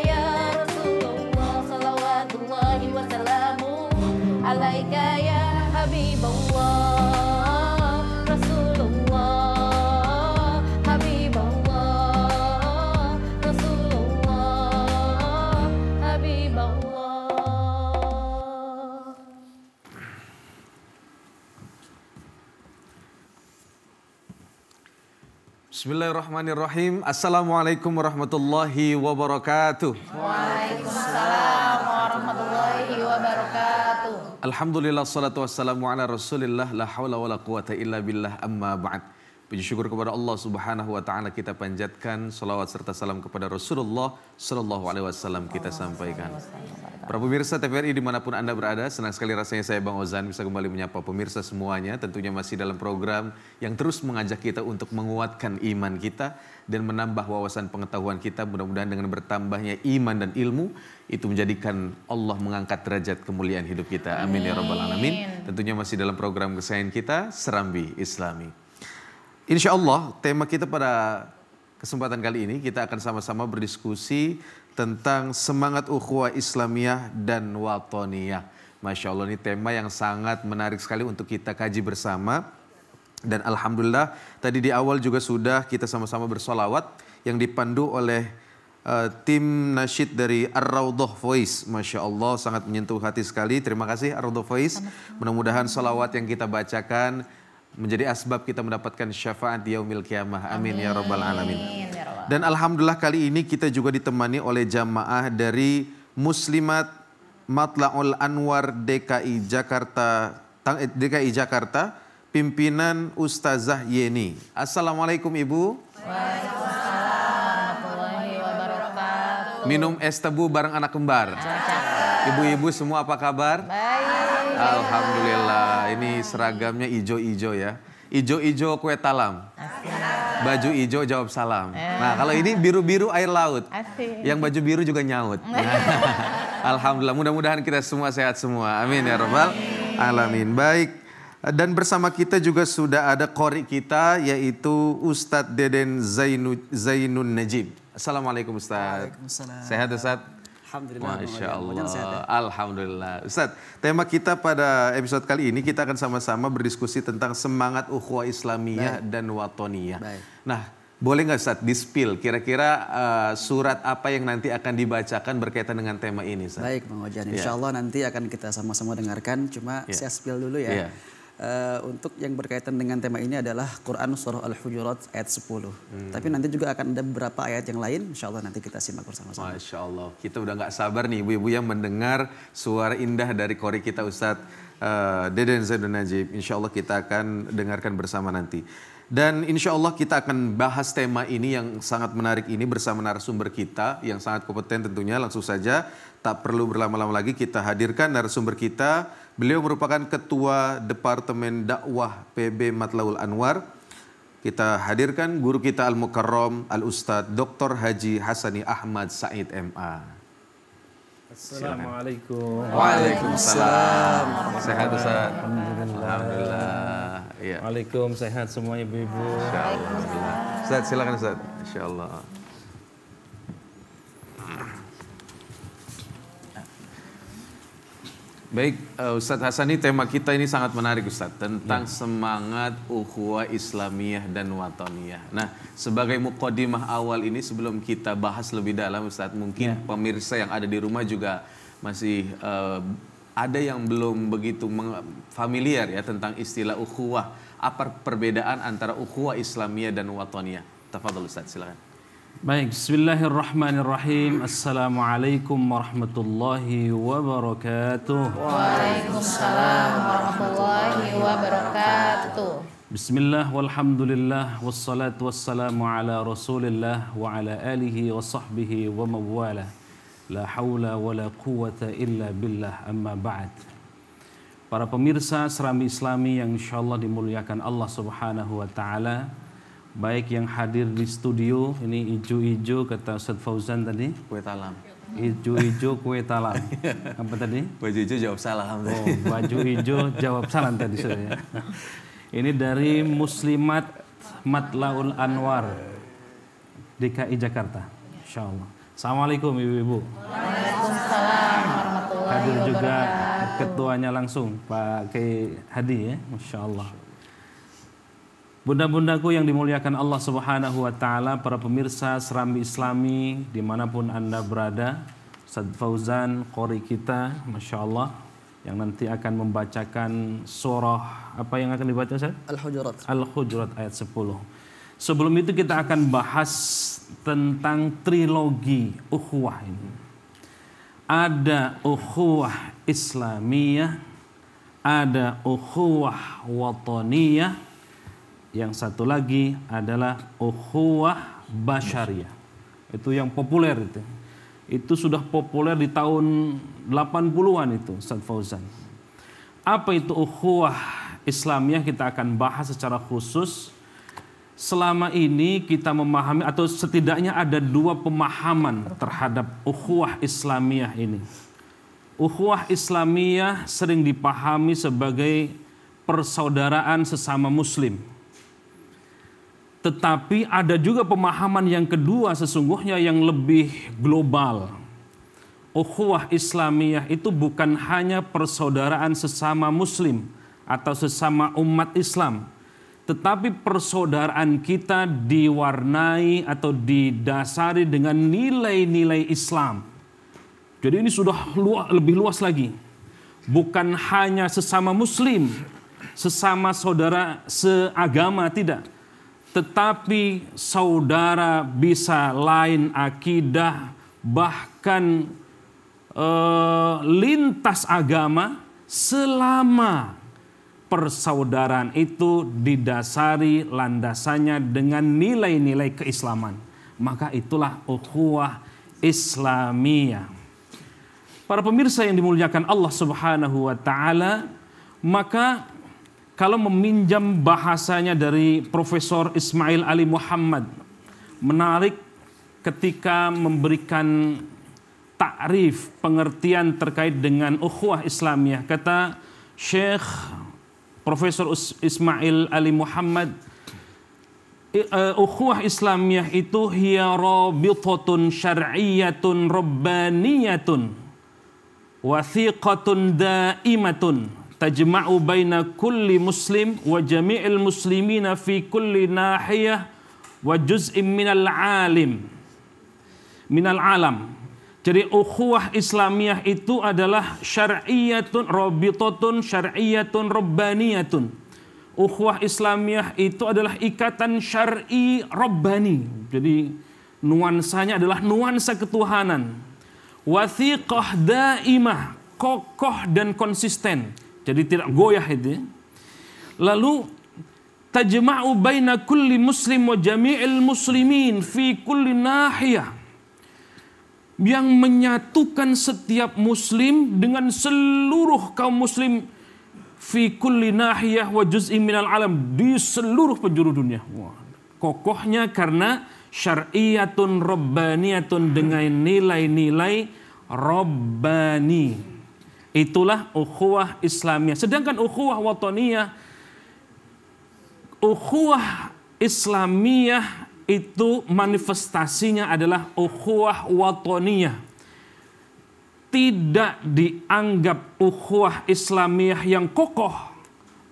ya Rasulullah, salawatullahi wa salamu alaika ya Habibullah, Rasulullah, Habibullah, Rasulullah, Habibullah. Bismillahirrahmanirrahim. Assalamualaikum warahmatullahi wabarakatuh. Waalaikumsalam warahmatullahi wabarakatuh. Alhamdulillah, salatu wassalamu ala rasulillah, la hawla wa la quwata illa billah, amma ba'd. Puji syukur kepada Allah subhanahu wa ta'ala, kita panjatkan salawat serta salam kepada Rasulullah sallallahu alaihi wasallam kita sampaikan. Para pemirsa TVRI dimanapun Anda berada, senang sekali rasanya saya Bang Ozan bisa kembali menyapa pemirsa semuanya. Tentunya masih dalam program yang terus mengajak kita untuk menguatkan iman kita dan menambah wawasan pengetahuan kita. Mudah-mudahan dengan bertambahnya iman dan ilmu, itu menjadikan Allah mengangkat derajat kemuliaan hidup kita. Amin ya rabbal alamin. Tentunya masih dalam program kesayangan kita, Serambi Islami. Insya Allah tema kita pada kesempatan kali ini kita akan sama-sama berdiskusi tentang semangat ukhuwah Islamiyah dan watoniyah. Masya Allah, ini tema yang sangat menarik sekali untuk kita kaji bersama. Dan Alhamdulillah tadi di awal juga sudah kita sama-sama bersolawat yang dipandu oleh tim nasyid dari Ar-Raudhah Voice. Masya Allah, sangat menyentuh hati sekali. Terima kasih Ar-Raudhah Voice. Mudah-mudahan solawat yang kita bacakan menjadi asbab kita mendapatkan syafaat di yaumil qiyamah. Amin ya rabbal alamin. Dan Alhamdulillah kali ini kita juga ditemani oleh jamaah dari Muslimat Matla'ul Anwar DKI Jakarta, pimpinan Ustazah Yeni. Assalamualaikum Ibu. Waalaikumsalam warahmatullahi wabarakatuh. Minum es tebu bareng anak kembar. Ibu-ibu semua apa kabar? Baik. Alhamdulillah, ini seragamnya ijo-ijo ya. Ijo-ijo kue talam. Baju ijo jawab salam. Nah, kalau ini biru-biru air laut. Asik. Yang baju biru juga nyaut. Alhamdulillah, mudah-mudahan kita semua sehat semua. Amin ya rabbal alamin. Baik. Dan bersama kita juga sudah ada qori kita, yaitu Ustadz Deden Zainun Najib. Assalamualaikum Ustadz. Waalaikumsalam. Sehat Ustadz? Alhamdulillah. Masya Allah. Ya? Alhamdulillah. Ustadz, tema kita pada episode kali ini kita akan sama-sama berdiskusi tentang semangat ukhuwah Islamiyah dan watoniyah. Baik. Nah, boleh nggak Ustadz di-spill kira-kira surat apa yang nanti akan dibacakan berkaitan dengan tema ini Ustadz? Baik Bang Ojan, insya Allah nanti akan kita sama-sama dengarkan. Cuma saya spill dulu ya. Untuk yang berkaitan dengan tema ini adalah Quran Surah Al-Hujurat ayat 10. Tapi nanti juga akan ada beberapa ayat yang lain, insya Allah nanti kita simak bersama-sama. Masya Allah, kita udah nggak sabar nih ibu-ibu yang mendengar suara indah dari qori kita Ustadz Deden Zainun Najib. Insya Allah kita akan dengarkan bersama nanti. Dan insya Allah kita akan bahas tema ini yang sangat menarik ini bersama narasumber kita yang sangat kompeten tentunya. Langsung saja, tak perlu berlama-lama lagi, kita hadirkan narasumber kita. Beliau merupakan Ketua Departemen Dakwah PB Matla'ul Anwar. Kita hadirkan guru kita Al-Mukarram Al-Ustadz Dr. Haji Hasani Ahmad Said MA. Assalamualaikum. Waalaikumsalam. Sehat Ustaz? Alhamdulillah. Ya. Waalaikum, sehat semua ibu-ibu. Insyaallah. Ustaz, silakan Ustaz. Insyaallah. Baik, Ustadz Hasani, tema kita ini sangat menarik Ustadz, tentang semangat ukhuwah Islamiyah dan watoniyah. Nah, sebagai muqaddimah awal ini sebelum kita bahas lebih dalam Ustadz, mungkin pemirsa yang ada di rumah juga masih ada yang belum begitu familiar ya tentang istilah ukhuwah. Apa perbedaan antara ukhuwah Islamiyah dan watoniyah? Tafadhol Ustadz, silakan. Baik, bismillahirrahmanirrahim. Assalamualaikum warahmatullahi wabarakatuh. Waalaikumsalam warahmatullahi wabarakatuh. Bismillah walhamdulillah wassalatu wassalamu ala rasulillah wa ala alihi wa sahbihi wa mawala. La hawla wa la quwata illa billah, amma ba'd. Para pemirsa Serambi Islami yang insyaallah dimuliakan Allah subhanahu wa ta'ala, baik yang hadir di studio, ini ijo-ijo kata Ustaz Fauzan tadi. Kue talam. Ijo-ijo kue talam. Apa tadi? Baju hijau jawab salam. Oh, baju hijau jawab salam tadi sudah ya. Ini dari Muslimat Matla'ul Anwar DKI Jakarta. Insya Allah. Assalamualaikum ibu-ibu. Waalaikumsalam warahmatullahi Hadir juga wabarakatuh. ketuanya langsung Pak Kiai Hadi ya, Masya Allah. Bunda-bundaku yang dimuliakan Allah Subhanahu wa Ta'ala, para pemirsa Serambi Islami dimanapun Anda berada, Ustaz Fauzan, qori kita, Masya Allah, yang nanti akan membacakan surah apa yang akan dibaca Ustaz? Al-Hujurat. Al-Hujurat ayat 10. Sebelum itu kita akan bahas tentang trilogi ukhuwah ini. Ada ukhuwah Islamiyah, ada ukhuwah wataniyah, yang satu lagi adalah ukhuwah basyariyah. Itu yang populer itu. Itu sudah populer di tahun 80-an itu Ustaz Fauzan. Apa itu ukhuwah Islamiyah kita akan bahas secara khusus. Selama ini kita memahami atau setidaknya ada dua pemahaman terhadap ukhuwah Islamiyah ini. Ukhuwah Islamiyah sering dipahami sebagai persaudaraan sesama muslim. Tetapi ada juga pemahaman yang kedua sesungguhnya yang lebih global. Ukhuwah Islamiyah itu bukan hanya persaudaraan sesama muslim atau sesama umat Islam. Tetapi persaudaraan kita diwarnai atau didasari dengan nilai-nilai Islam. Jadi ini sudah lebih luas lagi. Bukan hanya sesama muslim, sesama saudara seagama, tidak. Tetapi saudara bisa lain akidah, bahkan lintas agama, selama persaudaraan itu didasari landasannya dengan nilai-nilai keislaman. Maka itulah ukhuwah Islamiyah. Para pemirsa yang dimuliakan Allah Subhanahu wa Ta'ala, maka kalau meminjam bahasanya dari Profesor Ismail Ali Muhammad, menarik ketika memberikan takrif pengertian terkait dengan ukhuwah Islamiyah. Kata Syekh Profesor Ismail Ali Muhammad, ukhuwah Islamiyah itu hiya rabitatun syar'iyyatun rabbaniyatun wathiqatun daimatun tajma'u baina kulli muslim wa jami'il muslimina fi kulli nahiyah wa juz'im minal alam. Jadi ukhuwah Islamiyah itu adalah syar'iyyatun rabitatun syar'iyyatun rabbaniyatun. Ukhuwah Islamiyah itu adalah ikatan syar'i rabbani. Jadi nuansanya adalah nuansa ketuhanan. Wathiqah daimah, kokoh dan konsisten. Jadi tidak goyah itu. Lalu tajma'u baina kulli muslim wa jami'il muslimin fi kulli nahiyah, yang menyatukan setiap muslim dengan seluruh kaum muslim fi kulli nahiyah wa juz'in minal alam, di seluruh penjuru dunia. Wah, kokohnya karena syar'iyatun rabbaniyatun, dengan nilai-nilai rabbani. Itulah ukhuwah Islamiyah. Sedangkan ukhuwah wataniyah, ukhuwah Islamiyah itu manifestasinya adalah ukhuwah wataniyah. Tidak dianggap ukhuwah Islamiyah yang kokoh,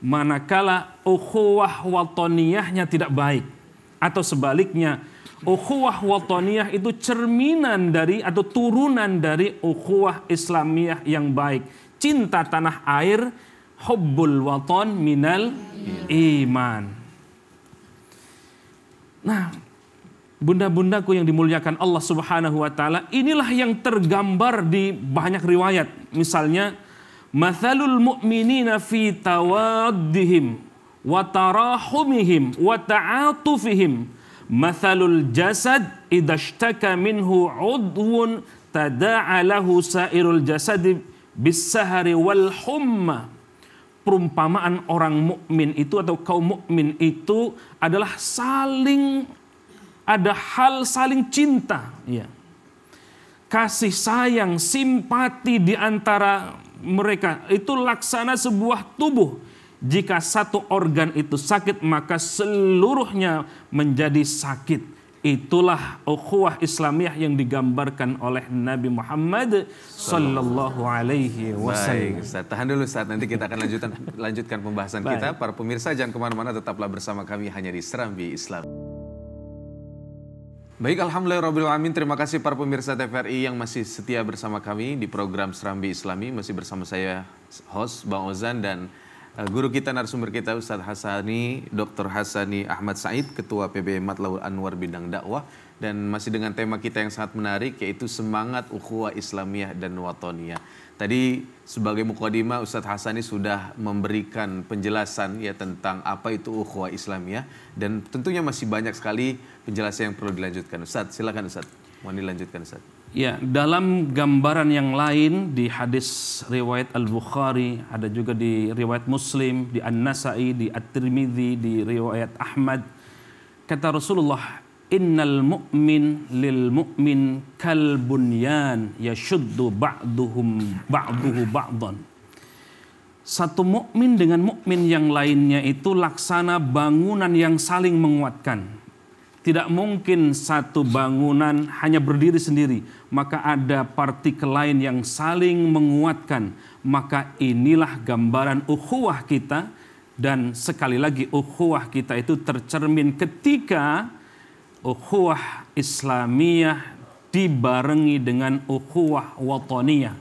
manakala ukhuwah wataniyahnya tidak baik. Atau sebaliknya, ukhuwah wataniyah itu cerminan dari atau turunan dari ukhuwah Islamiyah yang baik. Cinta tanah air, hubbul watan minal iman. Nah, bunda-bundaku yang dimuliakan Allah Subhanahu wa Ta'ala, inilah yang tergambar di banyak riwayat. Misalnya, mathalul mu'minina fi tawaddihim wa tarahumihim wa ta'atufihim mathalul jasad idashtaka minhu udwun tada'a lahu sairul jasadi bis-sahari wal humma. Perumpamaan orang mukmin itu atau kaum mukmin itu adalah ada hal saling cinta, ya. Kasih sayang, simpati di antara mereka itu laksana sebuah tubuh. Jika satu organ itu sakit, maka seluruhnya menjadi sakit. Itulah ukhuwah Islamiyah yang digambarkan oleh Nabi Muhammad sallallahu alaihi wasallam. Baik, Ustaz. Tahan dulu Ustaz, nanti kita akan lanjutkan pembahasan kita. Para pemirsa jangan kemana-mana, tetaplah bersama kami hanya di Serambi Islam. Baik, alhamdulillahirrahmanirrahim. Terima kasih para pemirsa TVRI yang masih setia bersama kami di program Serambi Islami. Masih bersama saya, host Bang Ozan, dan guru kita, narasumber kita Ustadz Hasani, Dr. Hasani Ahmad Said, Ketua PB Matlaul Anwar bidang dakwah. Dan masih dengan tema kita yang sangat menarik, yaitu semangat ukhuwah Islamiyah dan watoniyah. Tadi sebagai mukadimah Ustadz Hasani sudah memberikan penjelasan ya tentang apa itu ukhuwah Islamiyah, dan tentunya masih banyak sekali penjelasan yang perlu dilanjutkan. Ustadz, silakan Ustadz. Mohon dilanjutkan Ustadz. Ya, dalam gambaran yang lain di hadis riwayat Al-Bukhari, ada juga di riwayat Muslim, di An-Nasa'i, di At-Tirmidzi, di riwayat Ahmad, kata Rasulullah, innal mu'min lil mu'min kal bunyan yashuddu ba'duhu ba'dan. Satu mukmin dengan mukmin yang lainnya itu laksana bangunan yang saling menguatkan. Tidak mungkin satu bangunan hanya berdiri sendiri, maka ada partikel lain yang saling menguatkan. Maka inilah gambaran ukhuwah kita, dan sekali lagi ukhuwah kita itu tercermin ketika ukhuwah Islamiyah dibarengi dengan ukhuwah watoniyah.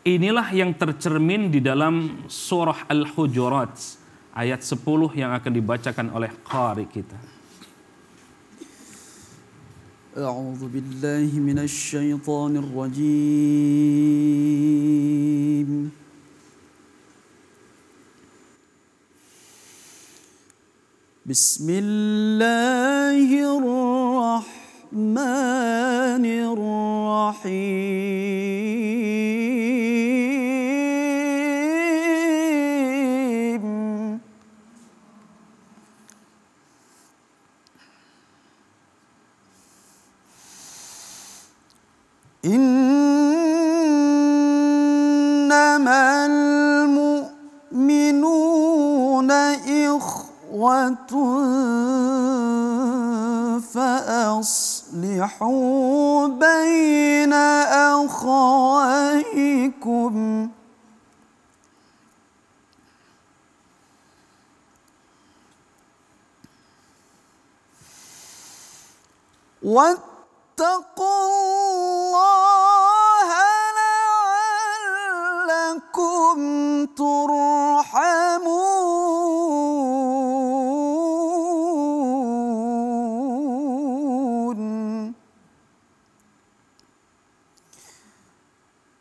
Inilah yang tercermin di dalam surah Al-Hujurat ayat 10 yang akan dibacakan oleh qari kita. أعوذ بالله من الشيطان الرجيم بسم الله الرحمن الرحيم إنما المؤمنون إخوة فأصلحوا بين أخويكم واتقوا الله لعلكم ترحمون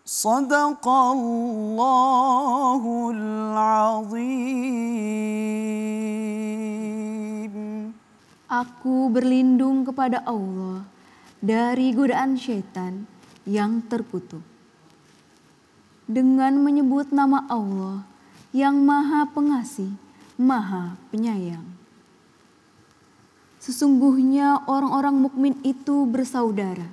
صدق الله العظيم. Aku berlindung kepada Allah dari godaan syaitan yang terkutuk, dengan menyebut nama Allah yang Maha Pengasih, Maha Penyayang. Sesungguhnya orang-orang mukmin itu bersaudara.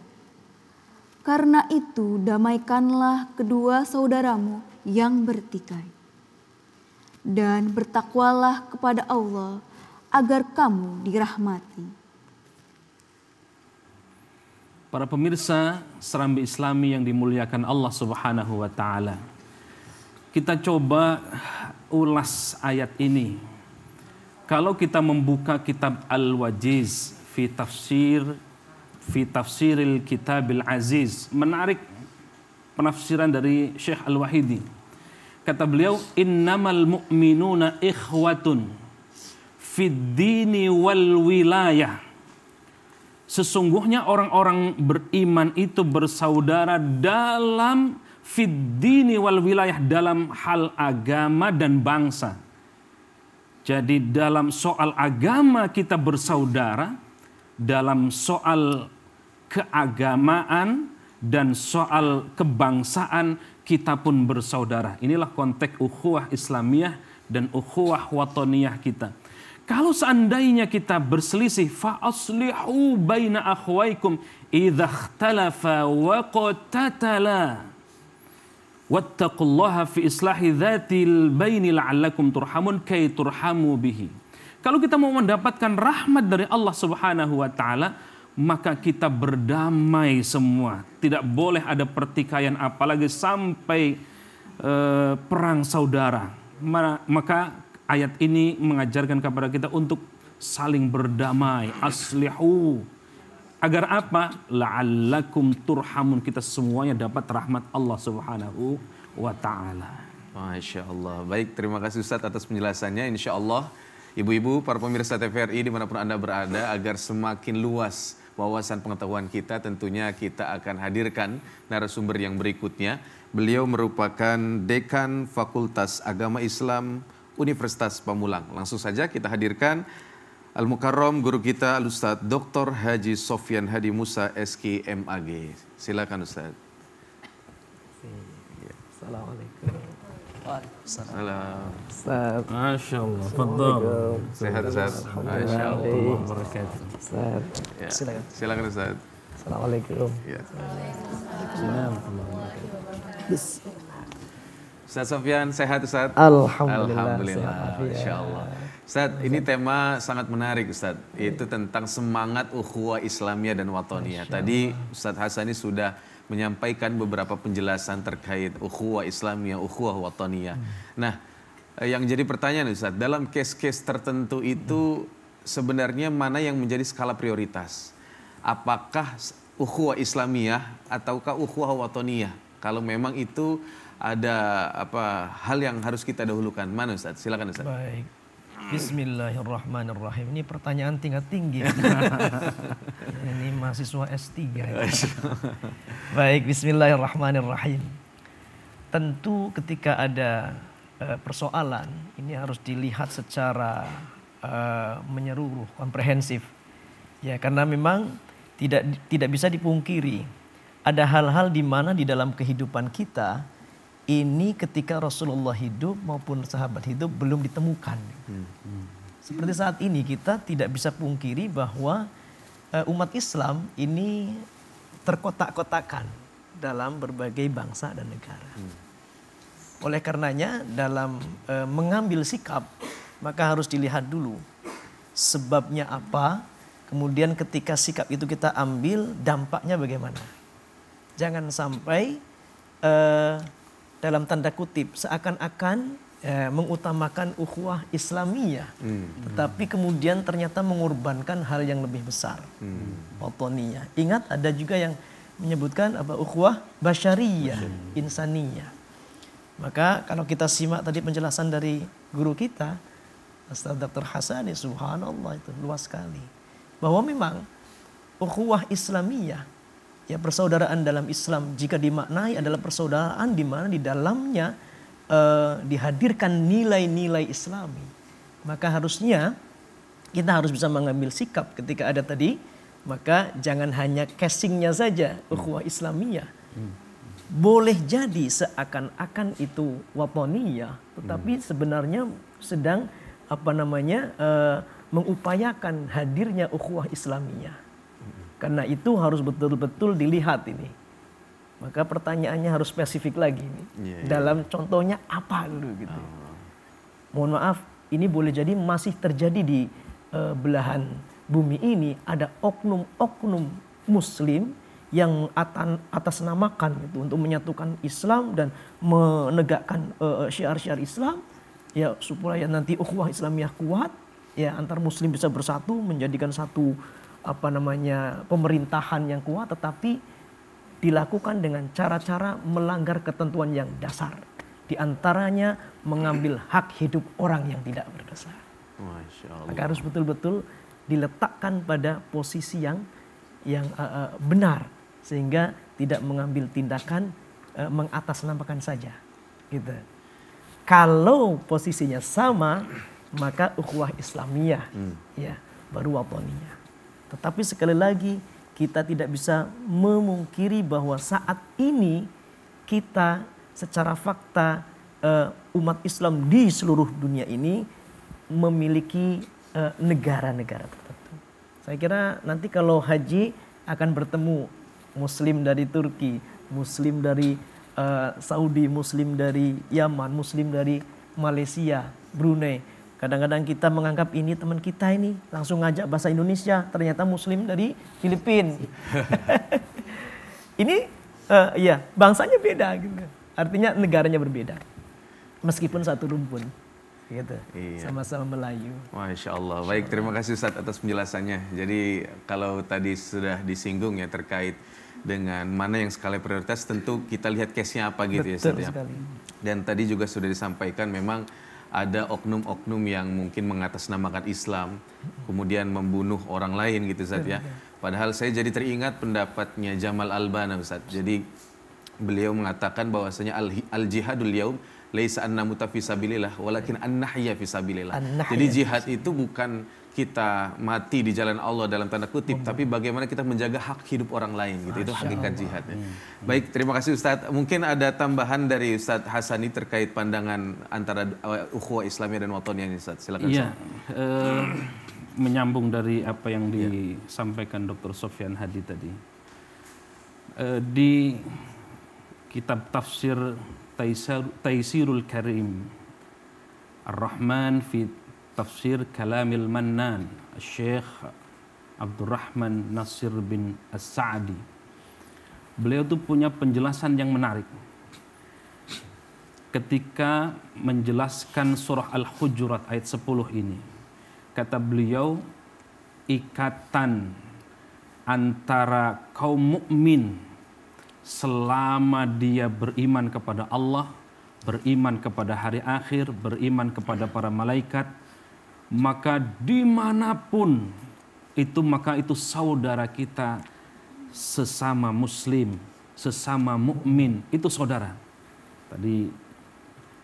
Karena itu damaikanlah kedua saudaramu yang bertikai. Dan bertakwalah kepada Allah agar kamu dirahmati. Para pemirsa Serambi Islami yang dimuliakan Allah Subhanahu wa taala. Kita coba ulas ayat ini. Kalau kita membuka kitab Al-Wajiz fi tafsiril kitabil aziz, menarik penafsiran dari Syekh Al-Wahidi. Kata beliau, innamal mu'minuna ikhwatun fid dini wal wilayah. Sesungguhnya orang-orang beriman itu bersaudara dalam fid dini wal wilayah, dalam hal agama dan bangsa. Jadi dalam soal agama kita bersaudara, dalam soal keagamaan dan soal kebangsaan kita pun bersaudara. Inilah konteks ukhuwah Islamiyah dan ukhuwah watoniyah kita. Kalau seandainya kita berselisih, fa aslihu baina akhwaikum idza ikhtalafa wa qatatala wattaqullaha fi islahi dzatil baini la'allakum turhamun kay turhamu bihi. Kalau kita mau mendapatkan rahmat dari Allah Subhanahu wa taala, maka kita berdamai semua. Tidak boleh ada pertikaian apalagi sampai perang saudara. Maka ayat ini mengajarkan kepada kita untuk saling berdamai. Aslihu. Agar apa? La'allakum turhamun. Kita semuanya dapat rahmat Allah Subhanahu wa ta'ala. Masya Allah. Baik, terima kasih Ustadz atas penjelasannya. Insya Allah, ibu-ibu, para pemirsa TVRI dimanapun Anda berada, agar semakin luas wawasan pengetahuan kita, tentunya kita akan hadirkan narasumber yang berikutnya. Beliau merupakan Dekan Fakultas Agama Islam Universitas Pamulang. Langsung saja kita hadirkan Al-Mukarram guru kita Al-Ustadz Dr. Haji Sofyan Hadi Musa SK MAG. Silakan Ustadz. Assalamualaikum. Salam. Ustaz. Masya Allah. Fadhal. Sehat Ustaz. Masya Allah. Ustaz. Ya. Silakan Ustaz. Assalamualaikum. Ya. Bis- Ustaz Sofyan sehat Ustaz? Alhamdulillah. Masya Allah. Ustaz, ini tema sangat menarik Ustaz. Itu tentang semangat ukhuwah Islamiyah dan Watoniyah. Tadi Ustaz Hasani sudah menyampaikan beberapa penjelasan terkait ukhuwah Islamiyah, ukhuwah Watoniyah. Nah, yang jadi pertanyaan Ustaz, dalam case-case tertentu itu sebenarnya mana yang menjadi skala prioritas? Apakah ukhuwah Islamiyah ataukah ukhuwah Watoniyah? Kalau memang itu ada hal yang harus kita dahulukan. Mana Ustaz? Silakan Ustaz. Baik. Bismillahirrahmanirrahim. Ini pertanyaan tingkat tinggi. Ini mahasiswa S3. Baik, bismillahirrahmanirrahim. Tentu ketika ada persoalan, ini harus dilihat secara menyeluruh, komprehensif. Ya, karena memang tidak bisa dipungkiri. Ada hal-hal di mana di dalam kehidupan kita ini ketika Rasulullah hidup maupun sahabat hidup belum ditemukan. Seperti saat ini kita tidak bisa pungkiri bahwa umat Islam ini terkotak-kotakan dalam berbagai bangsa dan negara. Oleh karenanya dalam mengambil sikap maka harus dilihat dulu sebabnya apa, kemudian ketika sikap itu kita ambil dampaknya bagaimana. Jangan sampai dalam tanda kutip seakan-akan mengutamakan ukhuwah Islamiyah, tetapi kemudian ternyata mengorbankan hal yang lebih besar, Watoniyah. Ingat ada juga yang menyebutkan ukhuwah basyariyah, insaniyah. Maka kalau kita simak tadi penjelasan dari guru kita, Ustaz Dr. Hasani, subhanallah itu luas sekali, bahwa memang ukhuwah Islamiyah, ya persaudaraan dalam Islam jika dimaknai adalah persaudaraan di mana di dalamnya dihadirkan nilai-nilai Islami. Maka harusnya kita harus bisa mengambil sikap ketika ada tadi, maka jangan hanya casingnya saja ukhuwah Islamiyah. Boleh jadi seakan-akan itu watoniyah, tetapi sebenarnya sedang mengupayakan hadirnya ukhuwah Islamiyah. Karena itu harus betul-betul dilihat ini. Maka pertanyaannya harus spesifik lagi ini. Dalam contohnya apa dulu gitu. Mohon maaf, ini boleh jadi masih terjadi di belahan bumi ini ada oknum-oknum muslim yang atasnamakan itu untuk menyatukan Islam dan menegakkan syiar-syiar Islam ya supaya nanti ukhuwah Islamiyah kuat ya antar muslim bisa bersatu menjadikan satu pemerintahan yang kuat, tetapi dilakukan dengan cara-cara melanggar ketentuan yang dasar. Di antaranya mengambil hak hidup orang yang tidak berdosa. Maka harus betul-betul diletakkan pada posisi yang benar sehingga tidak mengambil tindakan mengatasnamakan saja. Gitu. Kalau posisinya sama, maka ukhuwah Islamiyah ya baru watoniyah. Tetapi sekali lagi kita tidak bisa memungkiri bahwa saat ini kita secara fakta umat Islam di seluruh dunia ini memiliki negara-negara tertentu. Saya kira nanti kalau haji akan bertemu muslim dari Turki, muslim dari Saudi, muslim dari Yaman, muslim dari Malaysia, Brunei. Kadang-kadang kita menganggap ini teman kita ini langsung ngajak bahasa Indonesia, ternyata Muslim dari Filipina. Ini ya bangsanya beda gitu. Artinya negaranya berbeda. Meskipun satu rumpun. Gitu. Iya. Sama-sama Melayu. Masya Allah. Baik, terima kasih Ustadz atas penjelasannya. Jadi kalau tadi sudah disinggung ya terkait dengan mana yang skala prioritas, tentu kita lihat case-nya apa gitu. Betul ya Ustadz sekali. Dan tadi juga sudah disampaikan memang ada oknum-oknum yang mungkin mengatasnamakan Islam, kemudian membunuh orang lain gitu Ustadz ya. Padahal saya jadi teringat pendapatnya Jamal Al-Banna Ustadz. Jadi beliau mengatakan bahwasanya al-jihadul yaum laisa an-namuta fi sabilillah walakin an-nahya fi sabilillah. Jadi jihad itu bukan kita mati di jalan Allah dalam tanda kutip, tapi bagaimana kita menjaga hak hidup orang lain gitu. Itu hakikat jihadnya. Baik, terima kasih Ustadz. Mungkin ada tambahan dari Ustadz Hasani terkait pandangan antara ukhuwah Islamiyah dan watoniyah Ustadz. Silakan. Iya, menyambung dari apa yang disampaikan Dr. Sofyan Hadi tadi. Di kitab tafsir Taisirul Karim Ar-Rahman fi Tafsir Kalamil Mannan Syekh Abdurrahman Nasir bin As-Sa'di, beliau tuh punya penjelasan yang menarik ketika menjelaskan surah Al-Hujurat ayat 10 ini. Kata beliau, ikatan antara kaum mukmin selama dia beriman kepada Allah, beriman kepada hari akhir, beriman kepada para malaikat, maka dimanapun itu, maka itu saudara kita sesama muslim, sesama mukmin, itu saudara. Tadi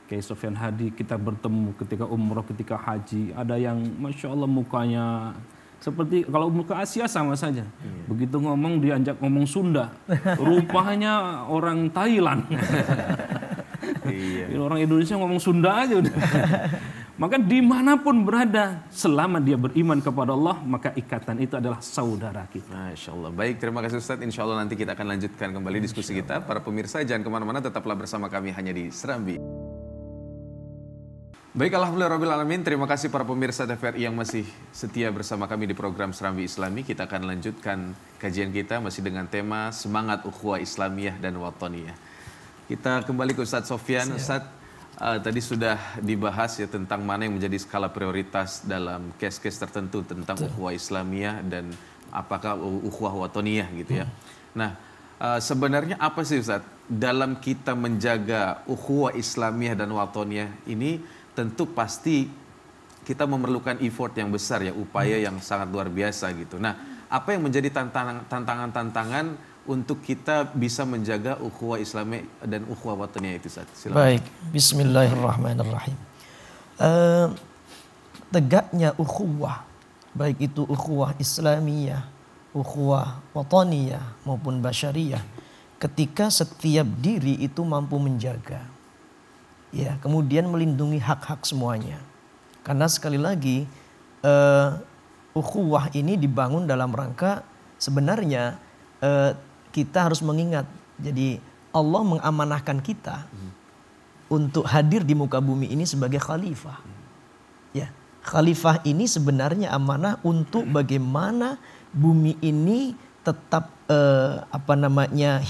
Kiai Sofyan Hadi, kita bertemu ketika umroh, ketika haji, ada yang Masya Allah mukanya seperti kalau muka Asia sama saja. Begitu ngomong diajak ngomong Sunda, rupanya orang Thailand. Orang Indonesia ngomong Sunda aja udah. Maka dimanapun berada, selama dia beriman kepada Allah, maka ikatan itu adalah saudara kita. Masya Allah. Baik, terima kasih Ustadz. Insya Allah nanti kita akan lanjutkan kembali diskusi kita. Para pemirsa jangan kemana-mana, tetaplah bersama kami hanya di Serambi. Baik, alhamdulillahirrahmanirrahim. Terima kasih para pemirsa TVRI yang masih setia bersama kami di program Serambi Islami. Kita akan lanjutkan kajian kita masih dengan tema Semangat Ukhuwah Islamiyah dan Watoniyah. Kita kembali ke Ustadz Sofyan. Ustadz, tadi sudah dibahas ya tentang mana yang menjadi skala prioritas dalam case-case tertentu tentang ukhuwah Islamiyah dan apakah ukhuwah watoniyah gitu ya. Nah, sebenarnya apa sih Ustaz dalam kita menjaga ukhuwah Islamiyah dan watoniyah ini? Tentu pasti kita memerlukan effort yang besar ya, upaya yang sangat luar biasa gitu. Nah, apa yang menjadi tantangan-tantangan untuk kita bisa menjaga ukhuwah Islamiyah dan ukhuwah watoniyah itu Ustaz? Silakan. Baik, bismillahirrahmanirrahim. Tegaknya ukhuwah, baik itu ukhuwah Islamiyah, ukhuwah watoniyah maupun basyariyah, ketika setiap diri itu mampu menjaga, ya, kemudian melindungi hak-hak semuanya. Karena sekali lagi ukhuwah ini dibangun dalam rangka sebenarnya kita harus mengingat, jadi Allah mengamanahkan kita untuk hadir di muka bumi ini sebagai khalifah. Ya, khalifah ini sebenarnya amanah untuk bagaimana bumi ini tetap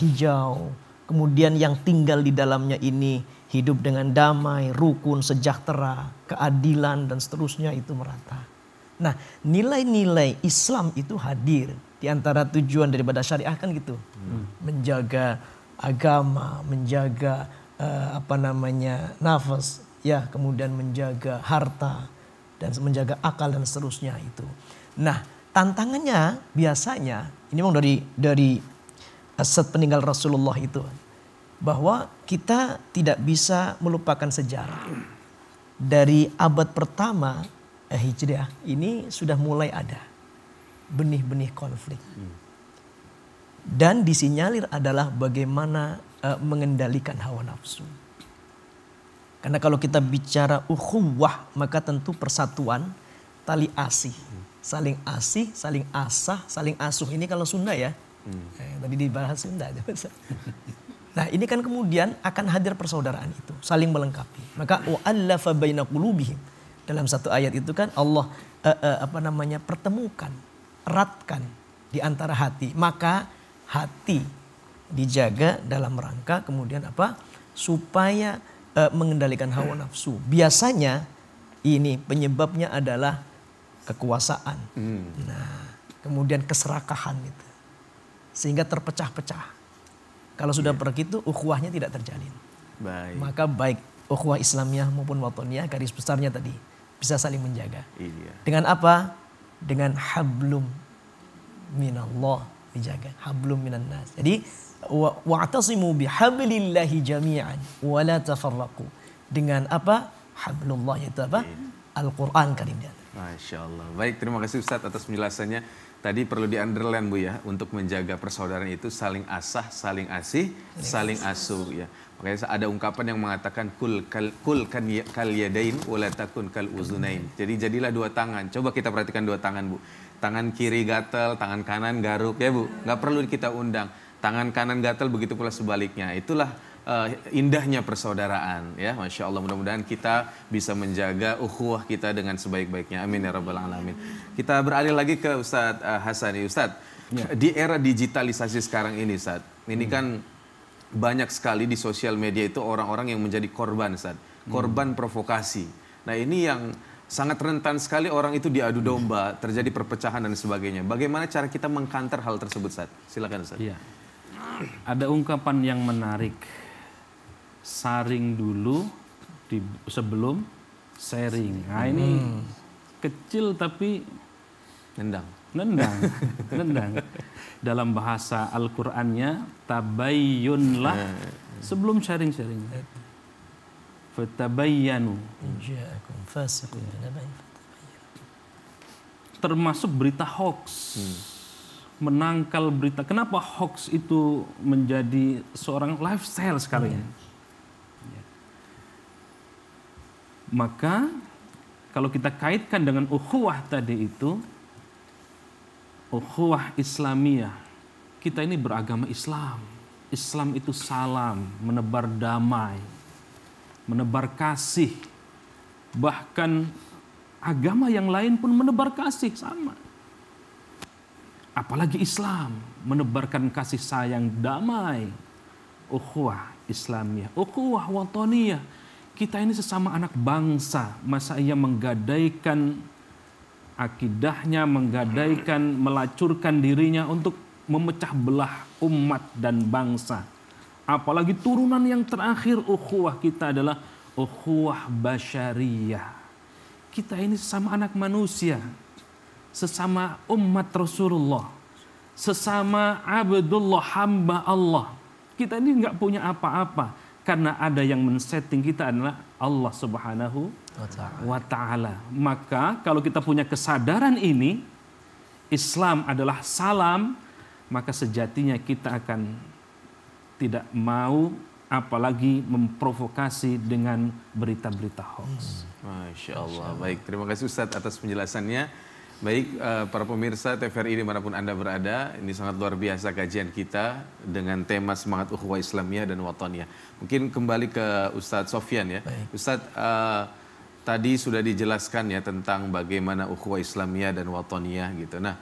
hijau, kemudian yang tinggal di dalamnya ini hidup dengan damai, rukun, sejahtera, keadilan dan seterusnya itu merata. Nah, nilai-nilai Islam itu hadir. Di antara tujuan daripada syariah kan gitu. Menjaga agama, menjaga nafas, ya, kemudian menjaga harta dan menjaga akal dan seterusnya itu. Nah, tantangannya biasanya ini memang dari sepeninggal Rasulullah itu, bahwa kita tidak bisa melupakan sejarah. Dari abad pertama Hijriah ini sudah mulai ada benih-benih konflik. Dan disinyalir adalah bagaimana mengendalikan hawa nafsu. Karena kalau kita bicara ukhuwah, maka tentu persatuan, tali asih. Saling asih, saling asah, saling asuh. Ini kalau Sunda ya. Tadi dibahas Sunda aja. Nah, ini kan kemudian akan hadir persaudaraan itu, saling melengkapi. Maka wa'allafa baina qulubihim. Dalam satu ayat itu kan Allah pertemukan, eratkan di antara hati. Maka hati dijaga dalam rangka kemudian apa? Supaya mengendalikan hawa nafsu. Biasanya ini penyebabnya adalah kekuasaan. Nah, kemudian keserakahan itu. Sehingga terpecah-pecah. Kalau sudah begitu ukhuwahnya tidak terjalin. Baik. Maka baik ukhuwah Islamiyah maupun watoniyah garis besarnya tadi bisa saling menjaga. Iya. Dengan apa? Dengan hablum minallah dijaga. Hablum minan nas. Jadi wa'tasimu bihablillahi jami'an wa la tafarraqu. Dengan apa? Hablullah itu apa? Al-Qur'an Karim. Masya Allah. Baik, terima kasih Ustadz atas penjelasannya. Tadi perlu di-underline Bu ya, untuk menjaga persaudaraan itu saling asah, saling asih, saling asuh ya. Makanya ada ungkapan yang mengatakan kul kal yadain wala takun kal uzunain. Jadi jadilah dua tangan. Coba kita perhatikan dua tangan Bu. Tangan kiri gatal, tangan kanan garuk ya Bu. Nggak perlu kita undang. Tangan kanan gatal, begitu pula sebaliknya. Itulah indahnya persaudaraan ya, Masya Allah. Mudah-mudahan kita bisa menjaga ukhuwah kita dengan sebaik-baiknya, amin ya rabbal alamin. Kita beralih lagi ke Ustadz Hasani. Ustadz, di era digitalisasi sekarang ini Ustadz, ini kan banyak sekali di sosial media itu orang-orang yang menjadi korban Ustadz, korban provokasi. Nah ini yang sangat rentan sekali, orang itu diadu domba, terjadi perpecahan dan sebagainya. Bagaimana cara kita mengkanter hal tersebut Ustadz? Silakan Ustadz. Iya. Ada ungkapan yang menarik. Saring dulu sebelum sharing. Nah ini kecil tapi Nendang. Dalam bahasa Al-Qur'annya tabayyunlah sebelum sharing. Fatabayyanu. Termasuk berita hoax. Menangkal berita. Kenapa hoax itu menjadi seorang lifestyle sekarang? Maka kalau kita kaitkan dengan ukhuwah tadi itu, ukhuwah Islamiyah, kita ini beragama Islam. Islam itu salam, menebar damai, menebar kasih. Bahkan agama yang lain pun menebar kasih sama. Apalagi Islam menebarkan kasih sayang, damai. Ukhuwah Islamiyah, ukhuwah watoniyah. Kita ini sesama anak bangsa, masa ia menggadaikan akidahnya, menggadaikan, melacurkan dirinya untuk memecah belah umat dan bangsa. Apalagi turunan yang terakhir ukhuwah kita adalah ukhuwah basyariyah. Kita ini sesama anak manusia, sesama umat Rasulullah, sesama abdullah, hamba Allah. Kita ini nggak punya apa-apa. Karena ada yang men-setting kita adalah Allah Subhanahu wa Ta'ala. Maka kalau kita punya kesadaran ini, Islam adalah salam, maka sejatinya kita akan tidak mau apalagi memprovokasi dengan berita-berita hoax. Masya Allah. Baik, terima kasih Ustadz atas penjelasannya. Baik, para pemirsa TVRI dimanapun Anda berada, ini sangat luar biasa kajian kita dengan tema semangat ukhuwah Islamiyah dan watoniyah. Mungkin kembali ke Ustadz Sofyan ya. Baik. Ustadz, tadi sudah dijelaskan ya tentang bagaimana ukhuwah Islamiyah dan watoniyah gitu. Nah,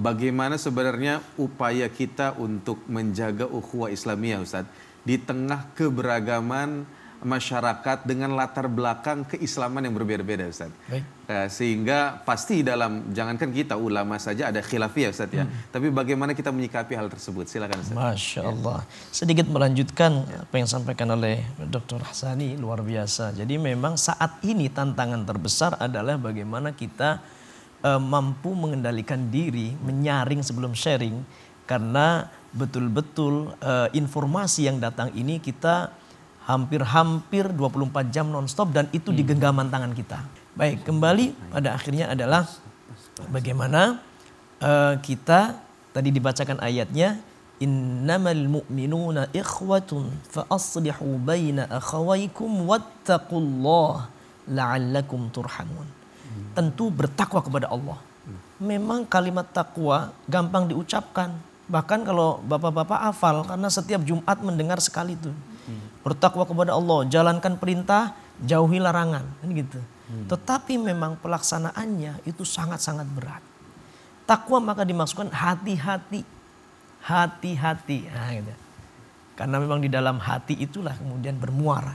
bagaimana sebenarnya upaya kita untuk menjaga ukhuwah Islamiyah Ustadz di tengah keberagaman masyarakat dengan latar belakang keislaman yang berbeda-beda Ustaz. Sehingga pasti dalam, jangankan kita ulama saja ada khilafiyah Ustaz ya. Tapi bagaimana kita menyikapi hal tersebut? Silakan Ustaz. Masya Allah. Sedikit melanjutkan apa yang disampaikan oleh Dr. Hasani, luar biasa. Jadi memang saat ini tantangan terbesar adalah bagaimana kita mampu mengendalikan diri, menyaring sebelum sharing. Karena betul-betul informasi yang datang ini kita hampir 24 jam nonstop dan itu di genggaman tangan kita. Baik, kembali pada akhirnya adalah bagaimana kita tadi dibacakan ayatnya, innamal mu'minuna ikhwatun fa aslihu baina akhawaykum wattaqullaha la'allakum turhamun. Tentu bertakwa kepada Allah. Memang kalimat takwa gampang diucapkan. Bahkan kalau bapak-bapak hafal karena setiap Jumat mendengar sekali itu. Bertakwa kepada Allah, jalankan perintah, jauhi larangan, kan gitu. Tetapi memang pelaksanaannya itu sangat-sangat berat. Takwa maka dimaksudkan hati-hati. Hati-hati. Nah, gitu. Karena memang di dalam hati itulah kemudian bermuara.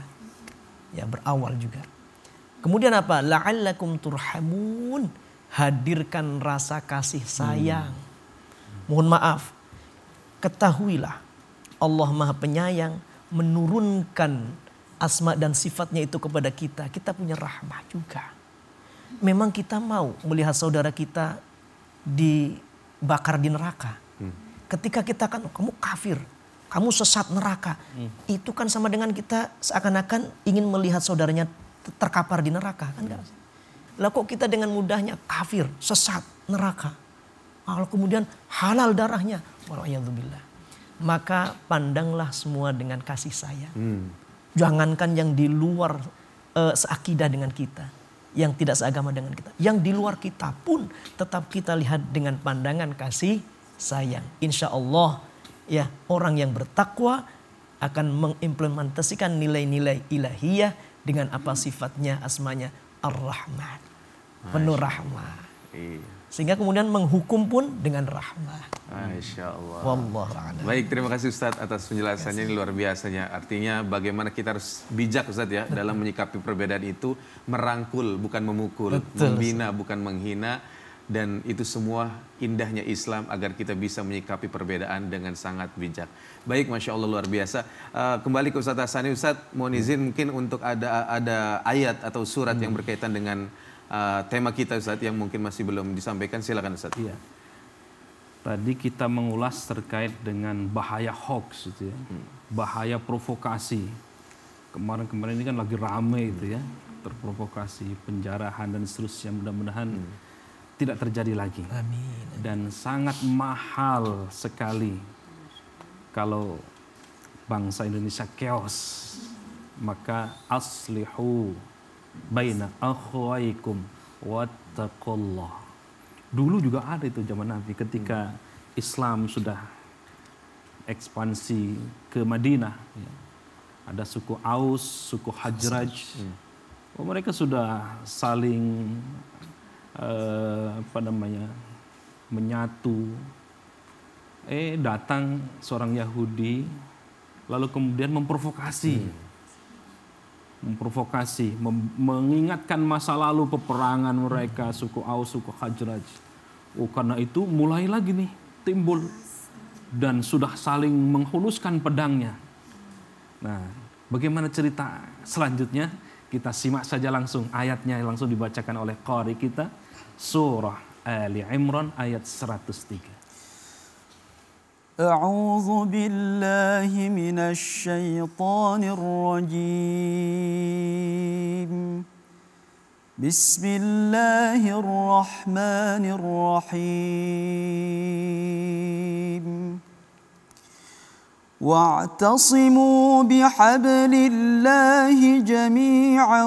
Ya, berawal juga. Kemudian apa? La'allakum turhamun. Hadirkan rasa kasih sayang. Mohon maaf. Ketahuilah Allah Maha Penyayang menurunkan asma dan sifatnya itu kepada kita. Kita punya rahmah juga. Memang kita mau melihat saudara kita dibakar di neraka. Ketika kita kan kamu kafir, kamu sesat neraka. Itu kan sama dengan kita seakan-akan ingin melihat saudaranya terkapar di neraka. Kan gak? Lah kok kita dengan mudahnya kafir, sesat, neraka. Kalau kemudian halal darahnya. Wala'iyadzubillah. Maka pandanglah semua dengan kasih sayang. Jangankan yang di luar seakidah dengan kita. Yang tidak seagama dengan kita. Yang di luar kita pun tetap kita lihat dengan pandangan kasih sayang. Insya Allah ya, orang yang bertakwa akan mengimplementasikan nilai-nilai ilahiyah dengan apa sifatnya, asmanya Ar-Rahman. Penuh rahmah. Sehingga kemudian menghukum pun dengan rahmah. Masya Allah. Wallahu Baik, terima kasih Ustadz atas penjelasannya, ini luar biasanya. Artinya bagaimana kita harus bijak Ustadz ya dalam menyikapi perbedaan itu, merangkul bukan memukul, membina bukan menghina, dan itu semua indahnya Islam agar kita bisa menyikapi perbedaan dengan sangat bijak. Baik, Masya Allah luar biasa. Kembali ke Ustadz Hassani, Ustadz mohon izin mungkin untuk ada ayat atau surat yang berkaitan dengan tema kita Ustadz yang mungkin masih belum disampaikan, silakan Ustadz. Iya. Tadi kita mengulas terkait dengan bahaya hoax gitu ya. Bahaya provokasi. Kemarin-kemarin ini kan lagi rame itu ya, terprovokasi, penjarahan dan seterusnya. Mudah-mudahan tidak terjadi lagi. Amin. Dan sangat mahal sekali kalau bangsa Indonesia chaos. Maka aslihu baina akhwaikum wattaqullah. Dulu juga ada itu zaman Nabi ketika Islam sudah ekspansi ke Madinah. Ada suku Aus, suku Hajraj. Mereka sudah saling menyatu. Datang seorang Yahudi lalu kemudian memprovokasi. Mengingatkan masa lalu peperangan mereka, suku Aus, suku Hajraj. Karena itu mulai lagi nih timbul dan sudah saling menghuluskan pedangnya. Nah, bagaimana cerita selanjutnya? Kita simak saja langsung ayatnya, langsung dibacakan oleh qari kita, surah Ali Imran ayat 103. أعوذ بالله من الشيطان الرجيم بسم الله الرحمن الرحيم واعتصموا بحبل الله جميعا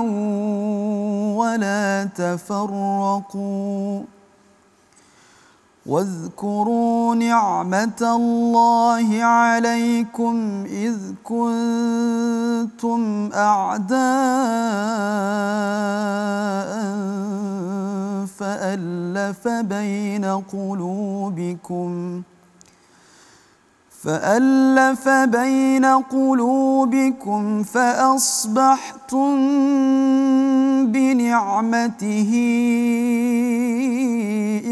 ولا تفرقوا واذكروا نعمة الله عليكم إذ كنتم أعداء فألف بين قلوبكم فأصبحتم بنعمته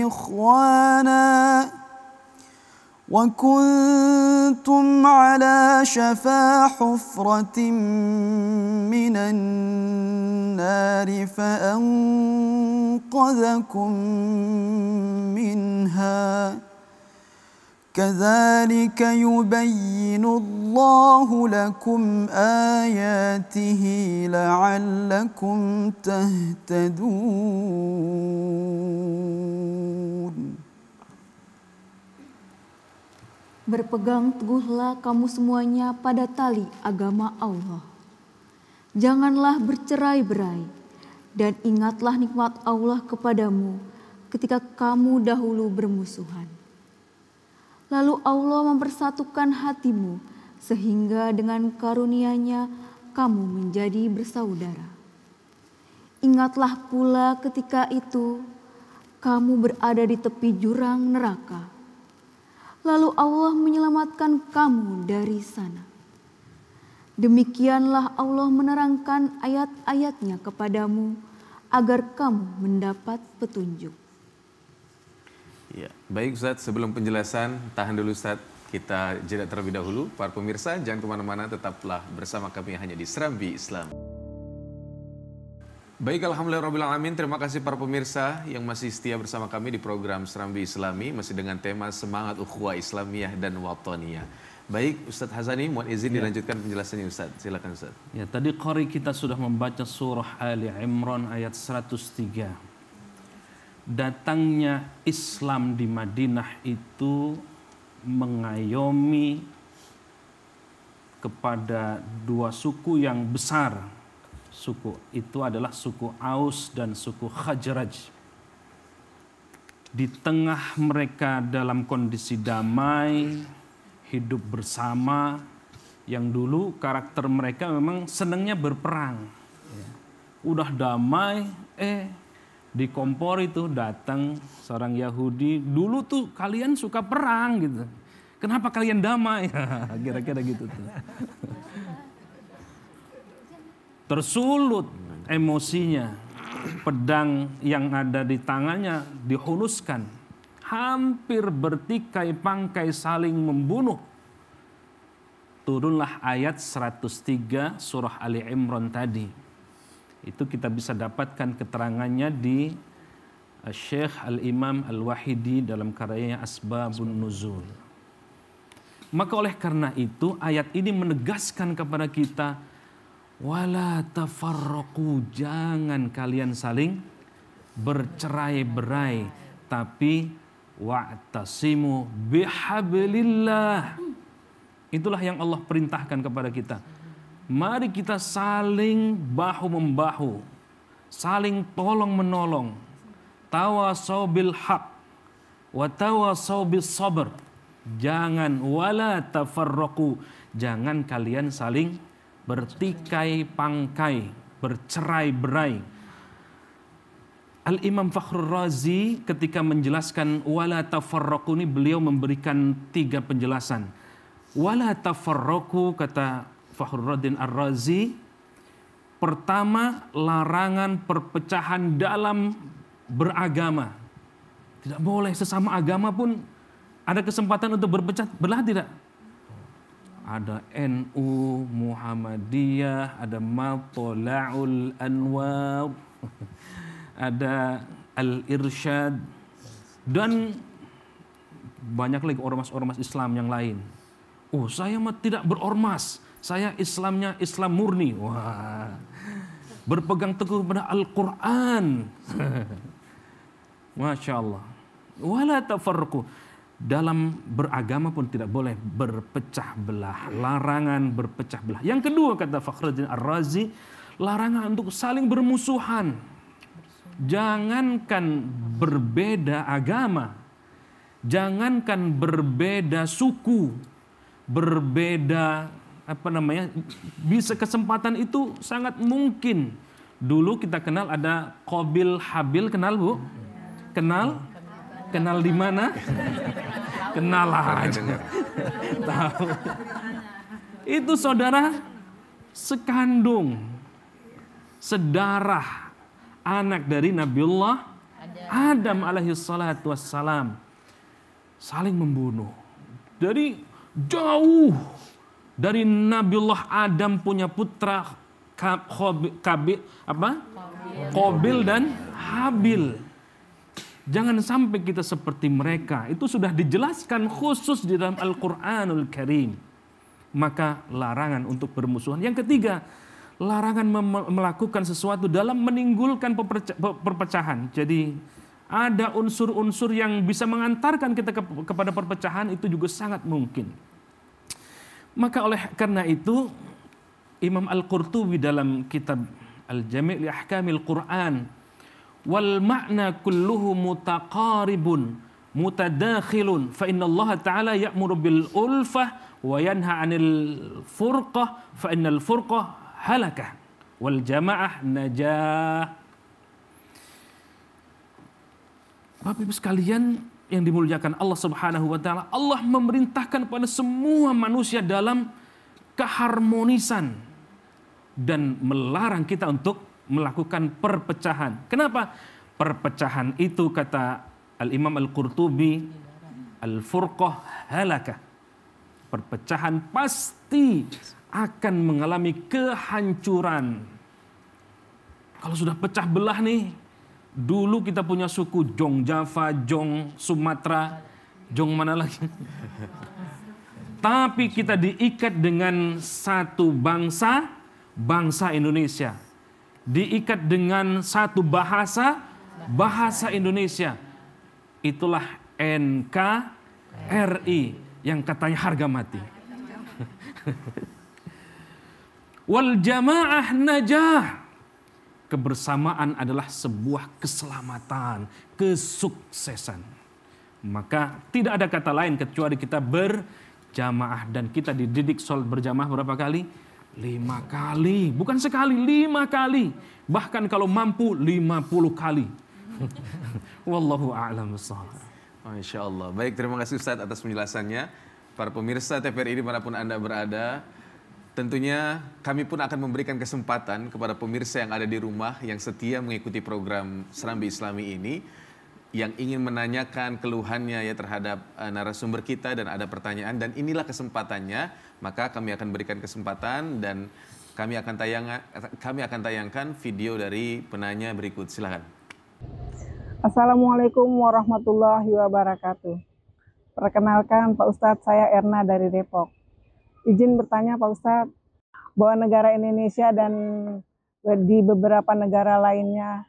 إخوانا وكنتم على شفا حفرة من النار فأنقذكم منها كذلك يبين الله لكم آياته لعلكم تهتدون. Berpegang teguhlah kamu semuanya pada tali agama Allah. Janganlah bercerai-berai dan ingatlah nikmat Allah kepadamu ketika kamu dahulu bermusuhan. Lalu Allah mempersatukan hatimu sehingga dengan karunia-Nya kamu menjadi bersaudara. Ingatlah pula ketika itu kamu berada di tepi jurang neraka. Lalu Allah menyelamatkan kamu dari sana. Demikianlah Allah menerangkan ayat-ayatnya kepadamu agar kamu mendapat petunjuk. Ya, baik Ustaz, sebelum penjelasan, tahan dulu Ustaz. Kita jeda terlebih dahulu. Para pemirsa, jangan kemana-mana, tetaplah bersama kami hanya di Serambi Islam. Baik, alhamdulillahirrahmanirrahim. Terima kasih para pemirsa yang masih setia bersama kami di program Serambi Islami, masih dengan tema Semangat Ukhuwah Islamiyah dan Wataniyah. Baik, Ustadz Hazani, mohon izin dilanjutkan penjelasannya Ustadz. Silakan Ustadz. Ya, tadi qari kita sudah membaca surah Ali Imran ayat 103. Datangnya Islam di Madinah itu mengayomi kepada dua suku yang besar. Suku itu adalah suku Aus dan suku Khazraj. Di tengah mereka dalam kondisi damai, hidup bersama, yang dulu karakter mereka memang senangnya berperang. Udah damai, di kompor itu datang seorang Yahudi, dulu tuh kalian suka perang gitu. Kenapa kalian damai? Kira-kira gitu tuh. Tersulut emosinya, pedang yang ada di tangannya dihunuskan. Hampir bertikai pangkai saling membunuh. Turunlah ayat 103 surah Ali Imran tadi. Itu kita bisa dapatkan keterangannya di Syekh Al-Imam Al-Wahidi dalam karyanya Asbabun Nuzul. Maka oleh karena itu ayat ini menegaskan kepada kita, wala tafarraqu, jangan kalian saling bercerai-berai, tapi wa'tasimu bihablillah. Itulah yang Allah perintahkan kepada kita. Mari kita saling bahu-membahu, saling tolong-menolong. Tawasau bil haq wa tawasau bis sabr. Jangan wala tafarraqu, jangan kalian saling bertikai pangkai, bercerai-berai. Al-Imam Fakhrur Razi ketika menjelaskan wala tafarraqu ini, beliau memberikan 3 penjelasan. Wala tafarraqu, kata Fakhruddin Ar-Razi, pertama, larangan perpecahan dalam beragama. Tidak boleh sesama agama pun ada kesempatan untuk berpecah belah, tidak. Ada NU, Muhammadiyah, ada Matola'ul Anwar, ada Al-Irsyad, dan banyak lagi ormas-ormas Islam yang lain. Oh, saya mah tidak berormas, saya Islamnya Islam murni. Wah, berpegang teguh pada Al-Quran. Masya Allah. Wala tafarruqu, dalam beragama pun tidak boleh berpecah belah. Larangan berpecah belah. Yang kedua, kata Fakhruddin Ar-Razi, larangan untuk saling bermusuhan. Jangankan berbeda agama, jangankan berbeda suku, berbeda bisa kesempatan itu sangat mungkin. Dulu kita kenal ada Qabil Habil, kenal Bu? Kenal? Kenal di mana? Kenal aja. Tahu. Itu saudara sekandung, sedarah, anak dari Nabiullah Adam alaihi salatu wassalam, saling membunuh. Dari jauh dari Nabiullah Adam punya putra Qabil dan Habil. Jangan sampai kita seperti mereka. Itu sudah dijelaskan khusus di dalam Al-Quranul Karim. Maka larangan untuk bermusuhan. Yang ketiga, larangan melakukan sesuatu dalam menimbulkan perpecahan. Jadi ada unsur-unsur yang bisa mengantarkan kita kepada perpecahan, itu juga sangat mungkin. Maka oleh karena itu Imam Al-Qurtubi dalam kitab Al-Jami' li Ahkamil Quran, wal ma'na kulluhu mutaqaribun mutadakhilun fa inna Allah ta'ala ya'muru bil ulfah wa yanha 'anil furqah fa innal furqah halakah wal jama'ah najah. Bapak Ibu sekalian yang dimuliakan Allah Subhanahu wa taala, Allah memerintahkan pada semua manusia dalam keharmonisan dan melarang kita untuk melakukan perpecahan. Kenapa? Perpecahan itu kata Al-Imam Al-Qurtubi, Al-Furqah halakah. Perpecahan pasti akan mengalami kehancuran. Kalau sudah pecah belah nih, dulu kita punya suku Jong Java, Jong Sumatera, Jong mana lagi? Tapi kita diikat dengan satu bangsa, bangsa Indonesia. Diikat dengan satu bahasa, bahasa Indonesia. Itulah NKRI yang katanya harga mati. Wal jamaah najah. Kebersamaan adalah sebuah keselamatan, kesuksesan. Maka tidak ada kata lain kecuali kita berjamaah. Dan kita dididik sholat berjamaah berapa kali? 5 kali. Bukan sekali, 5 kali. Bahkan kalau mampu 50 kali. Wallahu a'lam bishawab. Masya Allah. Baik, terima kasih Ustadz atas penjelasannya. Para pemirsa TVRI dimanapun Anda berada, tentunya kami pun akan memberikan kesempatan kepada pemirsa yang ada di rumah yang setia mengikuti program Serambi Islami ini, yang ingin menanyakan keluhannya ya terhadap narasumber kita dan ada pertanyaan, dan inilah kesempatannya. Maka kami akan berikan kesempatan dan kami akan tayangkan video dari penanya berikut. Silakan. Assalamualaikum warahmatullahi wabarakatuh. Perkenalkan Pak Ustadz, saya Erna dari Depok. Izin bertanya Pak Ustadz, bahwa negara Indonesia dan di beberapa negara lainnya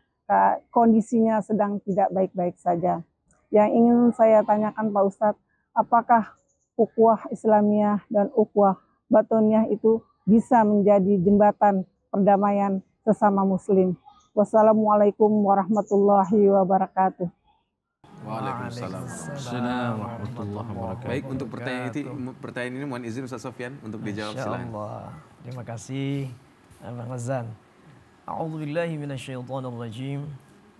kondisinya sedang tidak baik-baik saja. Yang ingin saya tanyakan Pak Ustadz, apakah ukhuwah Islamiyah dan ukhuwah batiniyah itu bisa menjadi jembatan perdamaian sesama muslim? Wassalamualaikum warahmatullahi wabarakatuh. Waalaikumsalam warahmatullahi wabarakatuh. Baik, untuk pertanyaan ini mohon izin Ustaz Sofyan untuk dijawab, silakan. Terima kasih Abang Razan. A'udzubillahi minasyaitonir rajim.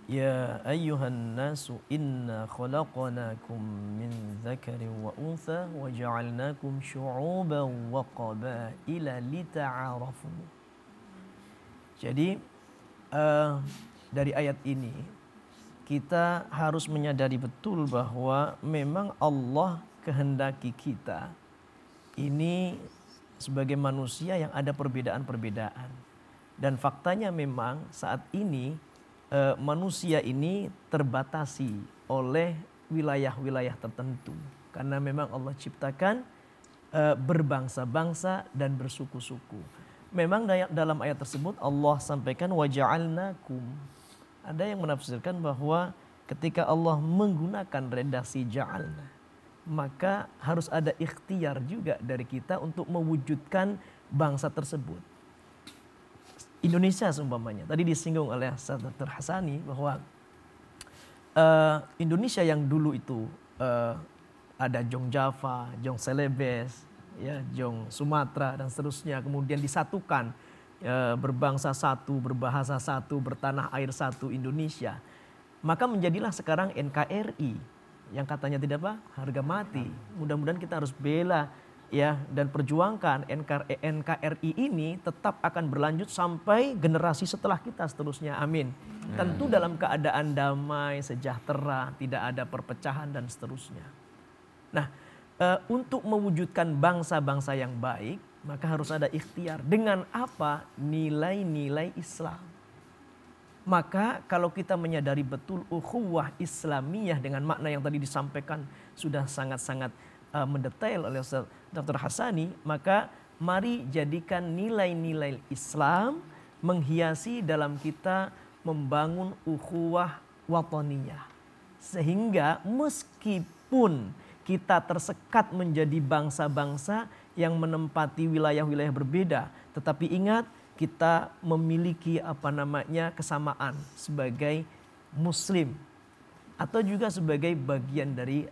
Ya ayyuhan nasu inna khalaqnakum min dzakarin wa untha wa ja'alnakum syu'uban wa qabaila lita'arafu. Jadi dari ayat ini kita harus menyadari betul bahwa memang Allah kehendaki kita ini sebagai manusia yang ada perbedaan-perbedaan. Dan faktanya memang saat ini manusia ini terbatasi oleh wilayah-wilayah tertentu. Karena memang Allah ciptakan berbangsa-bangsa dan bersuku-suku. Memang dalam ayat tersebut Allah sampaikan waja'alnakum. Ada yang menafsirkan bahwa ketika Allah menggunakan redaksi ja'alna, maka harus ada ikhtiar juga dari kita untuk mewujudkan bangsa tersebut. Indonesia seumpamanya, tadi disinggung oleh Dr. Hasani bahwa Indonesia yang dulu itu ada Jong Java, Jong Celebes, ya, Jong Sumatera dan seterusnya, kemudian disatukan berbangsa satu, berbahasa satu, bertanah air satu Indonesia. Maka menjadilah sekarang NKRI yang katanya tidak apa? Harga mati. Mudah-mudahan kita harus bela ya dan perjuangkan NKRI ini tetap akan berlanjut sampai generasi setelah kita seterusnya. Amin. Tentu dalam keadaan damai, sejahtera, tidak ada perpecahan dan seterusnya. Nah, untuk mewujudkan bangsa-bangsa yang baik, maka harus ada ikhtiar. Dengan apa? Nilai-nilai Islam. Maka kalau kita menyadari betul ukhuwah Islamiyah dengan makna yang tadi disampaikan sudah sangat-sangat mendetail oleh Ustaz Dr. Hasani, maka mari jadikan nilai-nilai Islam menghiasi dalam kita membangun ukhuwah wataniyah. Sehingga meskipun kita tersekat menjadi bangsa-bangsa yang menempati wilayah-wilayah berbeda, tetapi ingat kita memiliki kesamaan sebagai muslim atau juga sebagai bagian dari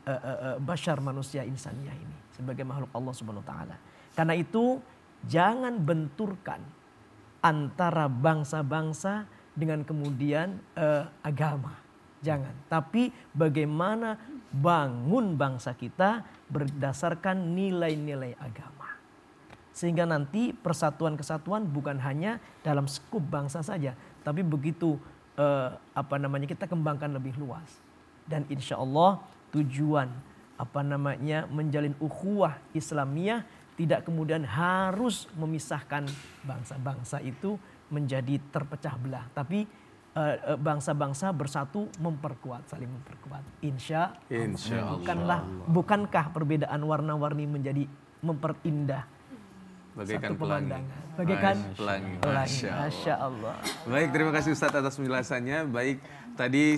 bashar manusia insaniyah ini, sebagai makhluk Allah Subhanahu wa taala. Karena itu jangan benturkan antara bangsa-bangsa dengan kemudian agama. Jangan. Tapi bagaimana bangun bangsa kita berdasarkan nilai-nilai agama. Sehingga nanti persatuan kesatuan bukan hanya dalam skup bangsa saja, tapi begitu kita kembangkan lebih luas. Dan insya Allah tujuan menjalin ukhuwah Islamiyah tidak kemudian harus memisahkan bangsa-bangsa itu menjadi terpecah belah, tapi bangsa-bangsa bersatu memperkuat, saling memperkuat. Insya Allah. Bukankah perbedaan warna-warni menjadi memperindah bagaikan satu pemandangan, pelangi. bagaikan pelangi. Masya Allah. Baik, terima kasih Ustadz atas penjelasannya. Baik, tadi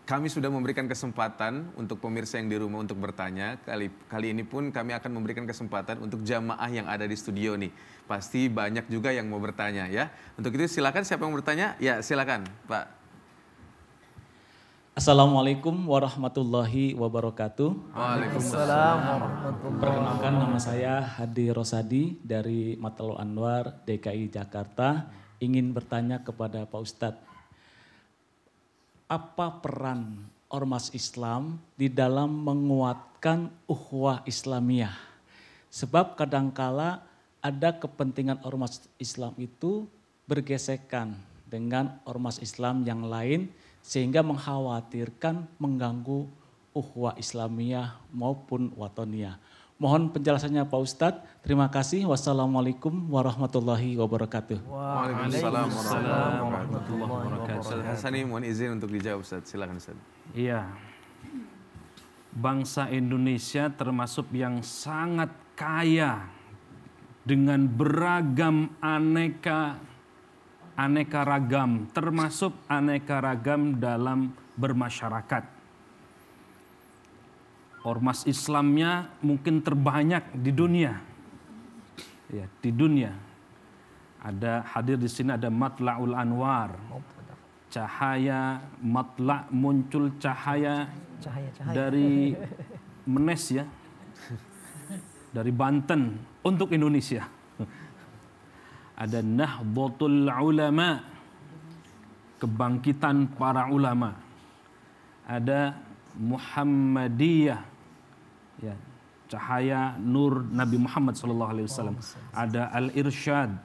kami sudah memberikan kesempatan untuk pemirsa yang di rumah untuk bertanya. Kali ini pun kami akan memberikan kesempatan untuk jamaah yang ada di studio nih. Pasti banyak juga yang mau bertanya ya. Untuk itu silakan, siapa yang bertanya? Ya, silakan Pak. Assalamualaikum warahmatullahi wabarakatuh. Waalaikumsalam warahmatullahi. Perkenalkan, nama saya Hadi Rosadi dari Matlaul Anwar, DKI Jakarta. Ingin bertanya kepada Pak Ustadz, apa peran Ormas Islam di dalam menguatkan ukhuwah Islamiyah? Sebab kadangkala ada kepentingan Ormas Islam itu bergesekan dengan Ormas Islam yang lain, sehingga mengkhawatirkan mengganggu ukhuwah Islamiyah maupun watoniyah. Mohon penjelasannya Pak Ustadz. Terima kasih. Wassalamualaikum warahmatullahi wabarakatuh. Waalaikumsalam warahmatullahi wabarakatuh. Ustadz Hasani mohon izin untuk dijawab Ustadz. Silakan Ustadz. Iya. Bangsa Indonesia termasuk yang sangat kaya dengan beragam aneka ragam, termasuk aneka ragam dalam bermasyarakat. Ormas Islamnya mungkin terbanyak di dunia. Ya, di dunia. Ada hadir di sini ada Matlaul Anwar. Cahaya matla, muncul cahaya dari Menes ya. Dari Banten untuk Indonesia. Ada Nahdlatul Ulama, kebangkitan para ulama. Ada Muhammadiyah, ya, cahaya nur Nabi Muhammad SAW. Ada Al-Irsyad,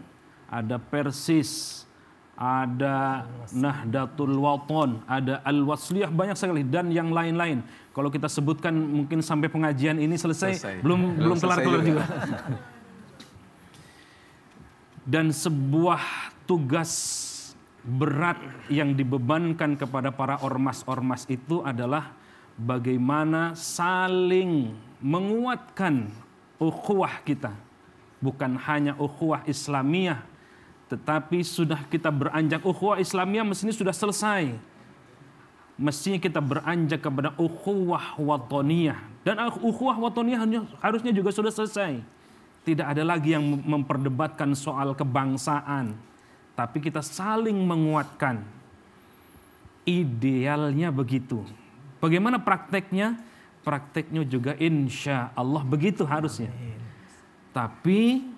ada Persis, ada Nahdlatul Wathon, ada Al-Wasliyah, banyak sekali dan yang lain-lain. Kalau kita sebutkan mungkin sampai pengajian ini selesai. belum kelar-kelar juga. Dan sebuah tugas berat yang dibebankan kepada para ormas-ormas itu adalah bagaimana saling menguatkan ukhuwah kita. Bukan hanya ukhuwah Islamiyah, tetapi sudah kita beranjak ukhuwah Islamiyah mestinya sudah selesai. Mestinya kita beranjak kepada ukhuwah watoniyah. Dan ukhuwah watoniyah harusnya juga sudah selesai. Tidak ada lagi yang memperdebatkan soal kebangsaan. Tapi kita saling menguatkan. Idealnya begitu. Bagaimana prakteknya? Prakteknya juga insya Allah begitu harusnya. Tapi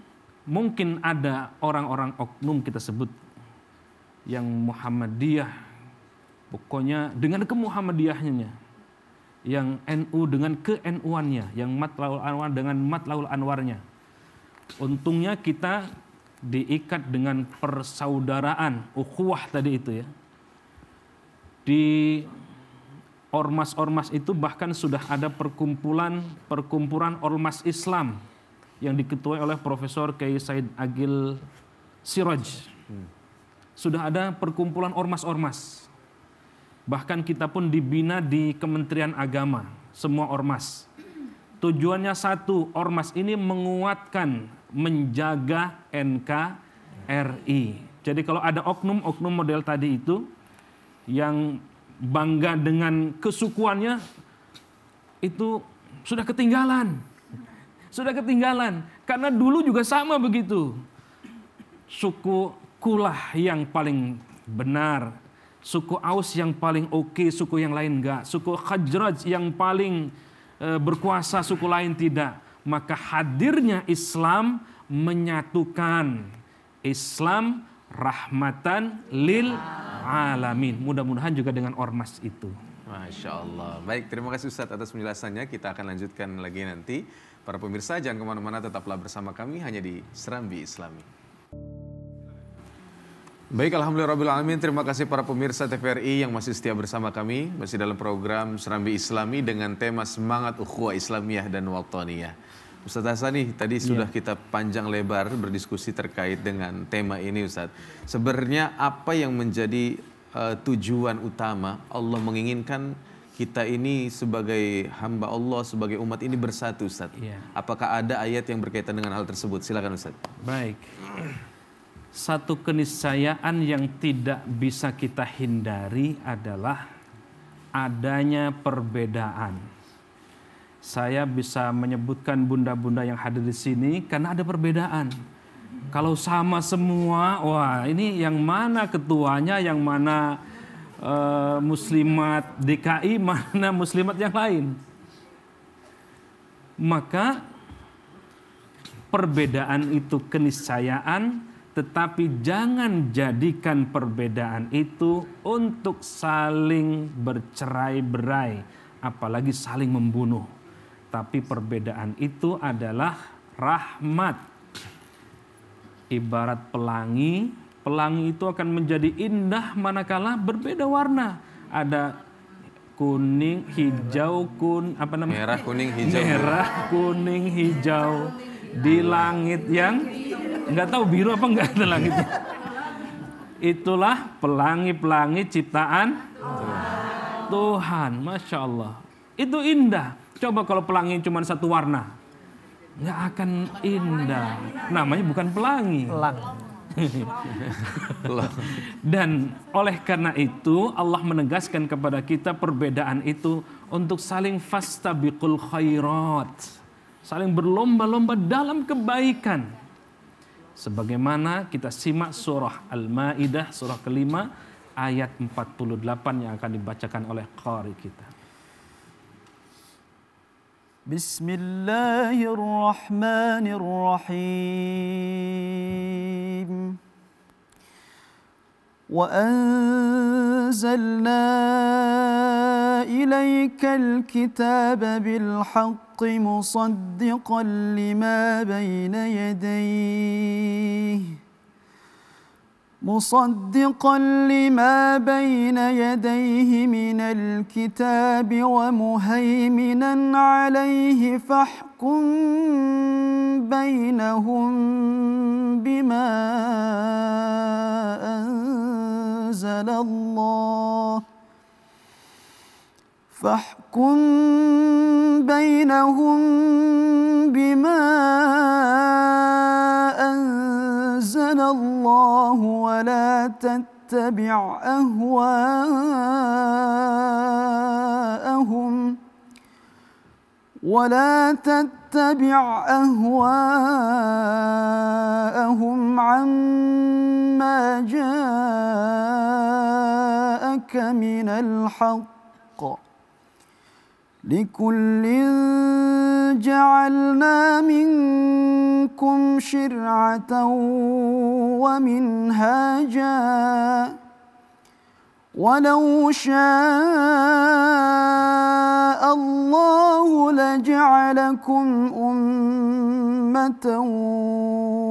mungkin ada orang-orang oknum kita sebut yang Muhammadiyah. Pokoknya dengan kemuhammadiyahnya. Yang NU dengan ke-NU-annya. Yang Matlaul Anwar dengan Matlaul Anwarnya. Untungnya kita diikat dengan persaudaraan, ukhuwah tadi itu ya. Di ormas-ormas itu bahkan sudah ada perkumpulan ormas Islam yang diketuai oleh Profesor Kiai Said Agil Siraj. Sudah ada perkumpulan ormas-ormas. Bahkan kita pun dibina di Kementerian Agama, semua ormas. Tujuannya satu, ormas ini menguatkan, menjaga NKRI. Jadi kalau ada oknum model tadi itu yang bangga dengan kesukuannya, itu sudah ketinggalan. Sudah ketinggalan. Karena dulu juga sama begitu. Suku Kulah yang paling benar. Suku Aus yang paling oke, suku yang lain enggak. Suku Khajraj yang paling berkuasa, suku lain tidak. Maka hadirnya Islam menyatukan. Islam rahmatan lil alamin. Mudah-mudahan juga dengan ormas itu. Masya Allah. Baik, terima kasih Ustadz atas penjelasannya. Kita akan lanjutkan lagi nanti. Para pemirsa jangan kemana-mana, tetaplah bersama kami hanya di Serambi Islami. Baik, alhamdulillahirrahmanirrahim. Terima kasih para pemirsa TVRI yang masih setia bersama kami. Masih dalam program Serambi Islami dengan tema Semangat Ukhuwah Islamiyah dan Wataniyah. Ustaz Hasani, tadi sudah kita panjang lebar berdiskusi terkait dengan tema ini Ustaz. Sebenarnya apa yang menjadi tujuan utama Allah menginginkan kita ini sebagai hamba Allah, sebagai umat ini bersatu Ustaz? Apakah ada ayat yang berkaitan dengan hal tersebut? Silakan Ustaz. Baik. Satu keniscayaan yang tidak bisa kita hindari adalah adanya perbedaan. Saya bisa menyebutkan bunda-bunda yang hadir di sini karena ada perbedaan. Kalau sama semua, wah ini yang mana ketuanya, yang mana muslimat DKI, mana muslimat yang lain. Maka perbedaan itu keniscayaan, tetapi jangan jadikan perbedaan itu untuk saling bercerai-berai, apalagi saling membunuh. Tapi perbedaan itu adalah rahmat. Ibarat pelangi, pelangi itu akan menjadi indah manakala berbeda warna. Ada kuning, hijau, merah, kuning, hijau. Merah, kuning, hijau di langit yang nggak tahu biru apa nggak ada langitnya. Itulah pelangi-pelangi ciptaan Tuhan. Masya Allah. Itu indah. Coba kalau pelangi cuma satu warna, nggak akan indah. Namanya bukan pelangi. Dan oleh karena itu Allah menegaskan kepada kita perbedaan itu untuk saling fastabiqul khairat, saling berlomba-lomba dalam kebaikan. Sebagaimana kita simak surah Al-Maidah, surah kelima ayat 48 yang akan dibacakan oleh qari kita. Bismillahirrahmanirrahim. Wa anzalna ilaikal kitaba bil haqqi musaddiqan lima bayna yadayhi من الكتاب ومهيمنا عليه فاحكم بينهم بما أنزل الله ولا تتبع أهواءهم عما جاءك من الحق لكل جعلنا منكم شرعة ومنهاجا ولو شاء الله لجعلكم أمة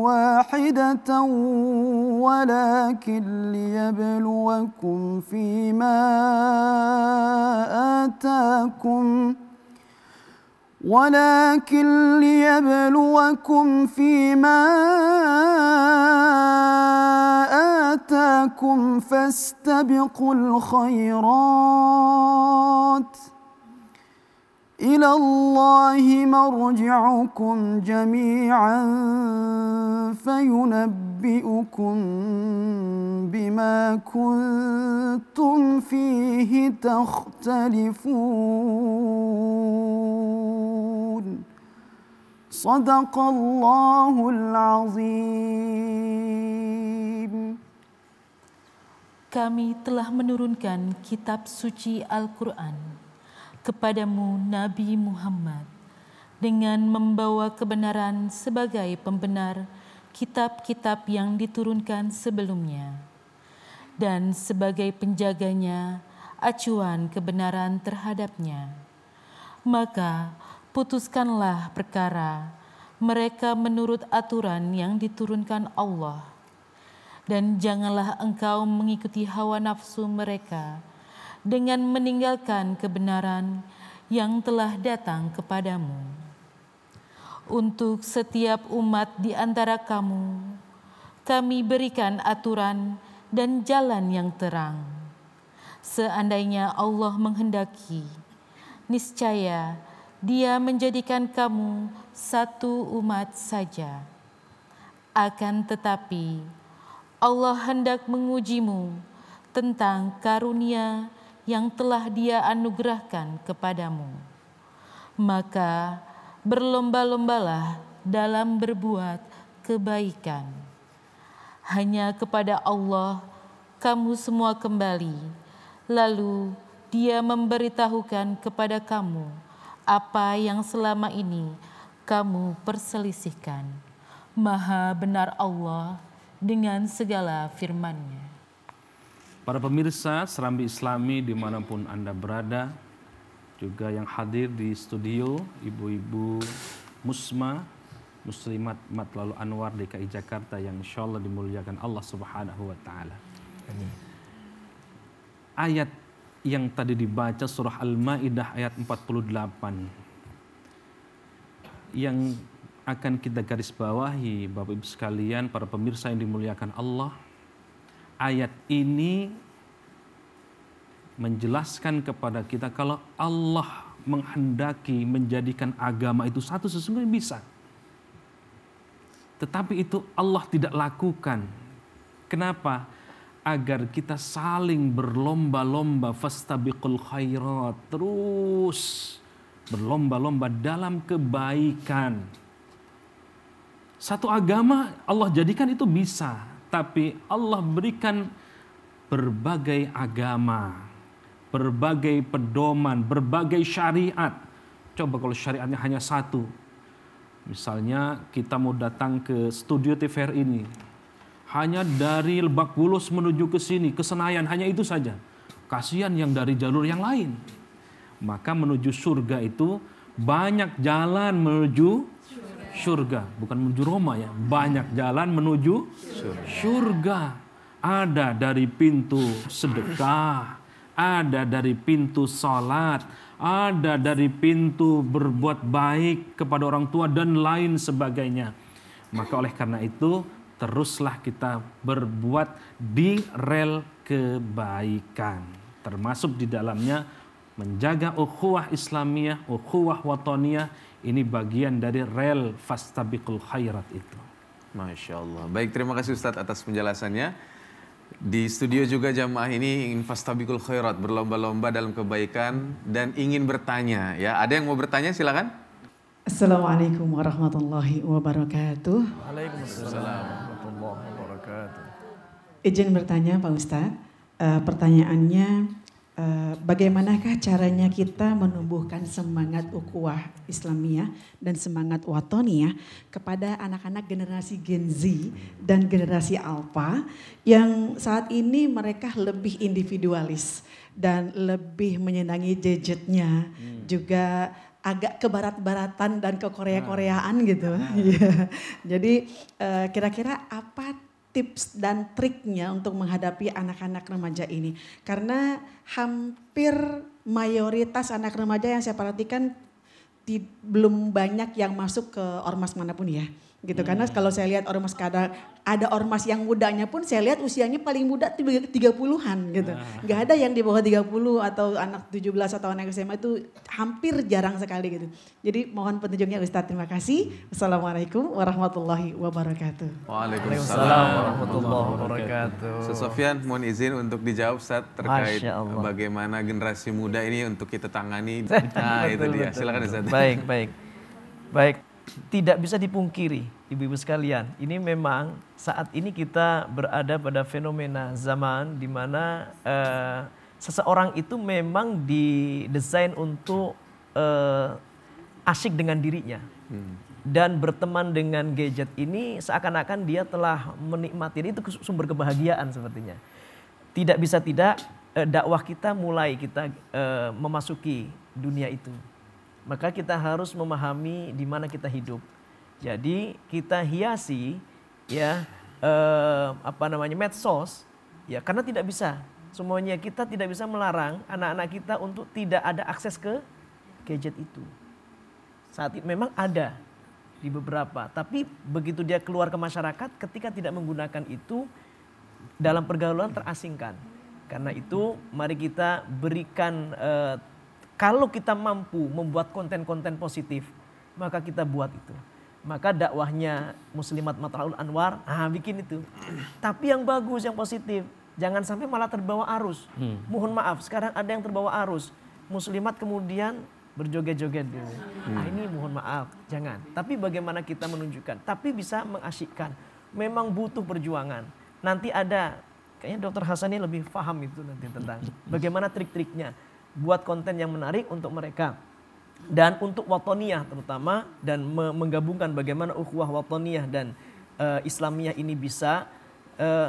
واحدة ولكن ليبلوكم فيما آتاكم فاستبقوا الخيرات إلى الله مرجعكم جميعا فينبئكم بما كنتم فيه تختلفون صدق الله العظيم. Kami telah menurunkan kitab suci Al-Quran kepadamu Nabi Muhammad dengan membawa kebenaran sebagai pembenar kitab-kitab yang diturunkan sebelumnya dan sebagai penjaganya acuan kebenaran terhadapnya. Maka putuskanlah perkara mereka menurut aturan yang diturunkan Allah. Dan janganlah engkau mengikuti hawa nafsu mereka dengan meninggalkan kebenaran yang telah datang kepadamu. Untuk setiap umat di antara kamu, kami berikan aturan dan jalan yang terang. Seandainya Allah menghendaki, niscaya Dia menjadikan kamu satu umat saja. Akan tetapi, Allah hendak mengujimu tentang karunia yang telah Dia anugerahkan kepadamu. Maka berlomba-lombalah dalam berbuat kebaikan. Hanya kepada Allah kamu semua kembali, lalu Dia memberitahukan kepada kamu apa yang selama ini kamu perselisihkan. Maha benar Allah dengan segala firman-Nya. Para pemirsa Serambi Islami dimanapun Anda berada, juga yang hadir di studio, ibu-ibu Musma, Muslimat Matlaul Anwar DKI Jakarta yang insya Allah dimuliakan Allah Subhanahu wa Ta'ala. Ayat yang tadi dibaca surah Al-Maidah ayat 48 yang akan kita garis bawahi, Bapak Ibu sekalian, para pemirsa yang dimuliakan Allah. Ayat ini menjelaskan kepada kita kalau Allah menghendaki menjadikan agama itu satu, sesungguhnya bisa. Tetapi itu Allah tidak lakukan. Kenapa? Agar kita saling berlomba-lomba, fastabiqul khairat, terus berlomba-lomba dalam kebaikan. Satu agama Allah jadikan itu bisa, tapi Allah berikan berbagai agama, berbagai pedoman, berbagai syariat. Coba kalau syariatnya hanya satu. Misalnya kita mau datang ke studio TVRI ini, hanya dari Lebak Bulus menuju ke sini, ke Senayan, hanya itu saja. Kasihan yang dari jalur yang lain. Maka menuju surga itu banyak jalan menuju surga. Bukan menuju Roma ya, banyak jalan menuju surga. Ada dari pintu sedekah, ada dari pintu salat, ada dari pintu berbuat baik kepada orang tua dan lain sebagainya. Maka oleh karena itu, teruslah kita berbuat di rel kebaikan. Termasuk di dalamnya menjaga ukhuwah Islamiyah, ukhuwah watoniyah. Ini bagian dari rel fastabiqul khairat itu. Masya Allah. Baik, terima kasih Ustadz atas penjelasannya. Di studio juga jamaah ini ingin fastabiqul khairat, berlomba-lomba dalam kebaikan dan ingin bertanya. Ya, ada yang mau bertanya? Silakan. Assalamualaikum warahmatullahi wabarakatuh. Waalaikumsalam warahmatullahi wabarakatuh. Izin bertanya Pak Ustadz, pertanyaannya bagaimanakah caranya kita menumbuhkan semangat ukhuwah Islamiyah dan semangat watoniyah kepada anak-anak generasi Gen Z dan generasi Alpha yang saat ini mereka lebih individualis dan lebih menyenangi gadgetnya, juga agak ke barat-baratan dan ke Korea-Koreaan gitu. Jadi kira-kira apa tips dan triknya untuk menghadapi anak-anak remaja ini? Karena hampir mayoritas anak remaja yang saya perhatikan belum banyak yang masuk ke ormas manapun ya. Gitu. Karena kalau saya lihat ormas, ada ormas yang mudanya pun saya lihat usianya paling muda 30-an gitu. Nggak ada yang di bawah 30 atau anak 17 atau anak SMA, itu hampir jarang sekali gitu. Jadi mohon petunjuknya Ustadz, terima kasih. Wassalamualaikum warahmatullahi wabarakatuh. Waalaikumsalam warahmatullahi wabarakatuh. Ustaz Sofyan, mohon izin untuk dijawab Ustaz terkait bagaimana generasi muda ini untuk kita tangani. Nah itu dia, silakan Ustaz. Baik. Tidak bisa dipungkiri, ibu-ibu sekalian, ini memang saat ini kita berada pada fenomena zaman di mana seseorang itu memang didesain untuk asyik dengan dirinya. Dan berteman dengan gadget ini seakan-akan dia telah menikmati, itu sumber kebahagiaan sepertinya. Tidak bisa tidak, dakwah kita mulai kita memasuki dunia itu. Maka kita harus memahami di mana kita hidup. Jadi kita hiasi ya medsos ya, karena tidak bisa semuanya, kita tidak bisa melarang anak-anak kita untuk tidak ada akses ke gadget itu. Saat itu memang ada di beberapa, tapi begitu dia keluar ke masyarakat, ketika tidak menggunakan itu dalam pergaulan terasingkan. Karena itu mari kita berikan, kalau kita mampu membuat konten-konten positif, maka kita buat itu. Maka dakwahnya Muslimat Matla'ul Anwar, bikin itu. Tapi yang bagus, yang positif. Jangan sampai malah terbawa arus. Mohon maaf, sekarang ada yang terbawa arus. Muslimat kemudian berjoget-joget dulu. Ini mohon maaf, jangan. Tapi bagaimana kita menunjukkan? Tapi bisa mengasyikkan. Memang butuh perjuangan. Nanti ada, kayaknya Dr. Hasan ini lebih paham itu nanti tentang bagaimana trik-triknya. Buat konten yang menarik untuk mereka. Dan untuk watoniyah terutama, dan menggabungkan bagaimana ukhuwah watoniyah dan Islamiyah ini bisa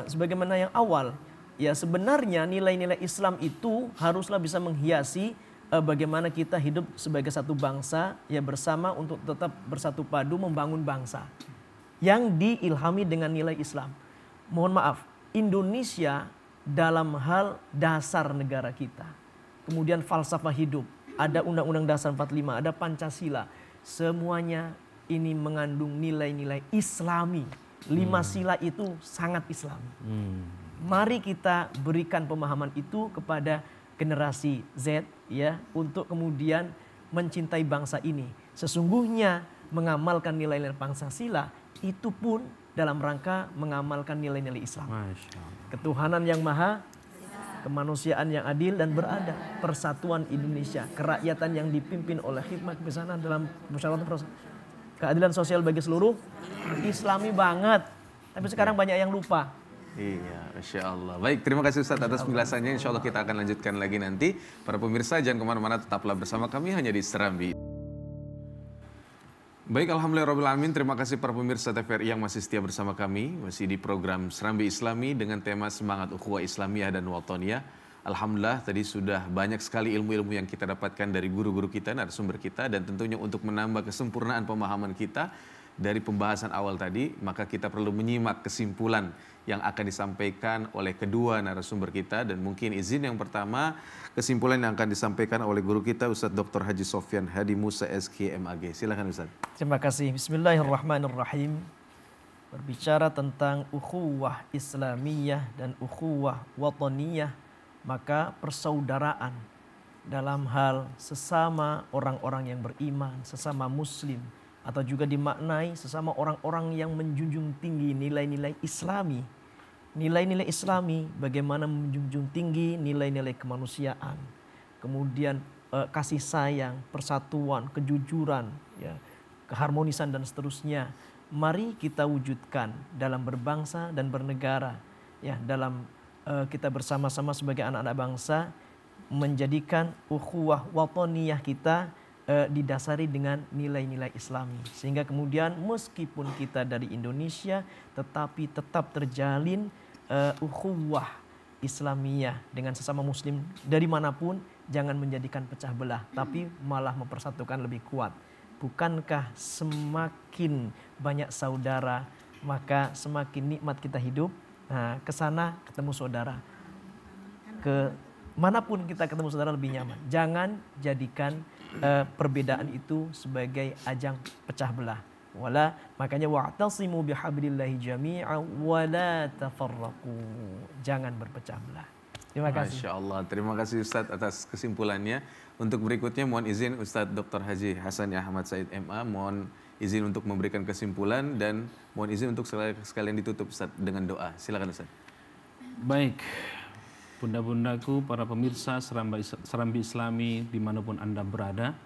sebagaimana yang awal. Ya sebenarnya nilai-nilai Islam itu haruslah bisa menghiasi bagaimana kita hidup sebagai satu bangsa ya bersama untuk tetap bersatu padu membangun bangsa yang diilhami dengan nilai Islam. Mohon maaf, Indonesia dalam hal dasar negara kita, kemudian falsafah hidup, ada Undang-Undang Dasar 45, ada Pancasila, semuanya ini mengandung nilai-nilai Islami. 5 sila itu sangat Islami. Mari kita berikan pemahaman itu kepada generasi Z ya, untuk kemudian mencintai bangsa ini. Sesungguhnya mengamalkan nilai-nilai Pancasila itu pun dalam rangka mengamalkan nilai-nilai Islam. Ketuhanan yang maha, kemanusiaan yang adil dan beradab, persatuan Indonesia, kerakyatan yang dipimpin oleh hikmah kebijaksanaan dalam musyawarah, keadilan sosial bagi seluruh, Islami banget. Tapi sekarang banyak yang lupa. Iya, Masya Allah. Baik, terima kasih Ustadz atas penjelasannya. Insya Allah kita akan lanjutkan lagi nanti. Para pemirsa jangan kemana-mana, tetaplah bersama kami hanya di Serambi. Baik, alhamdulillahirrahmanirrahim. Terima kasih para pemirsa TVRI yang masih setia bersama kami. Masih di program Serambi Islami dengan tema Semangat Ukhuwah Islamiyah dan Watoniyah. Alhamdulillah tadi sudah banyak sekali ilmu-ilmu yang kita dapatkan dari guru-guru kita, narasumber kita. Dan tentunya untuk menambah kesempurnaan pemahaman kita dari pembahasan awal tadi, maka kita perlu menyimak kesimpulan yang akan disampaikan oleh kedua narasumber kita. Dan mungkin izin yang pertama, kesimpulan yang akan disampaikan oleh guru kita Ustadz Dr. Haji Sofyan Hadi Musa SK MAG. Silakan Ustadz. Terima kasih. Bismillahirrahmanirrahim. Berbicara tentang ukhuwah Islamiyah dan ukhuwah watoniyah, maka persaudaraan dalam hal sesama orang-orang yang beriman, sesama muslim, atau juga dimaknai sesama orang-orang yang menjunjung tinggi nilai-nilai Islami. Nilai-nilai Islami bagaimana menjunjung tinggi nilai-nilai kemanusiaan, kemudian kasih sayang, persatuan, kejujuran, ya, keharmonisan dan seterusnya. Mari kita wujudkan dalam berbangsa dan bernegara, ya, dalam kita bersama-sama sebagai anak-anak bangsa menjadikan ukhuwah watoniyah kita didasari dengan nilai-nilai Islami, sehingga kemudian meskipun kita dari Indonesia tetapi tetap terjalin ukhuwah Islamiyah dengan sesama muslim dari manapun. Jangan menjadikan pecah belah, tapi malah mempersatukan lebih kuat. Bukankah semakin banyak saudara maka semakin nikmat kita hidup? Nah, ke sana ketemu saudara, ke manapun kita ketemu saudara lebih nyaman. Jangan jadikan perbedaan itu sebagai ajang pecah belah. Makanya wa'tasimu bihablillahi jami'a wa la tafarraqu. Jangan berpecah belah. Terima kasih. Masya Allah. Terima kasih Ustadz atas kesimpulannya. Untuk berikutnya mohon izin Ustadz Dr. Haji Hasan Ahmad Said MA, mohon izin untuk memberikan kesimpulan dan mohon izin untuk sekalian ditutup Ustadz dengan doa. Silakan Ustadz. Baik. Bunda-bundaku, para pemirsa Serambi Islami dimanapun Anda berada,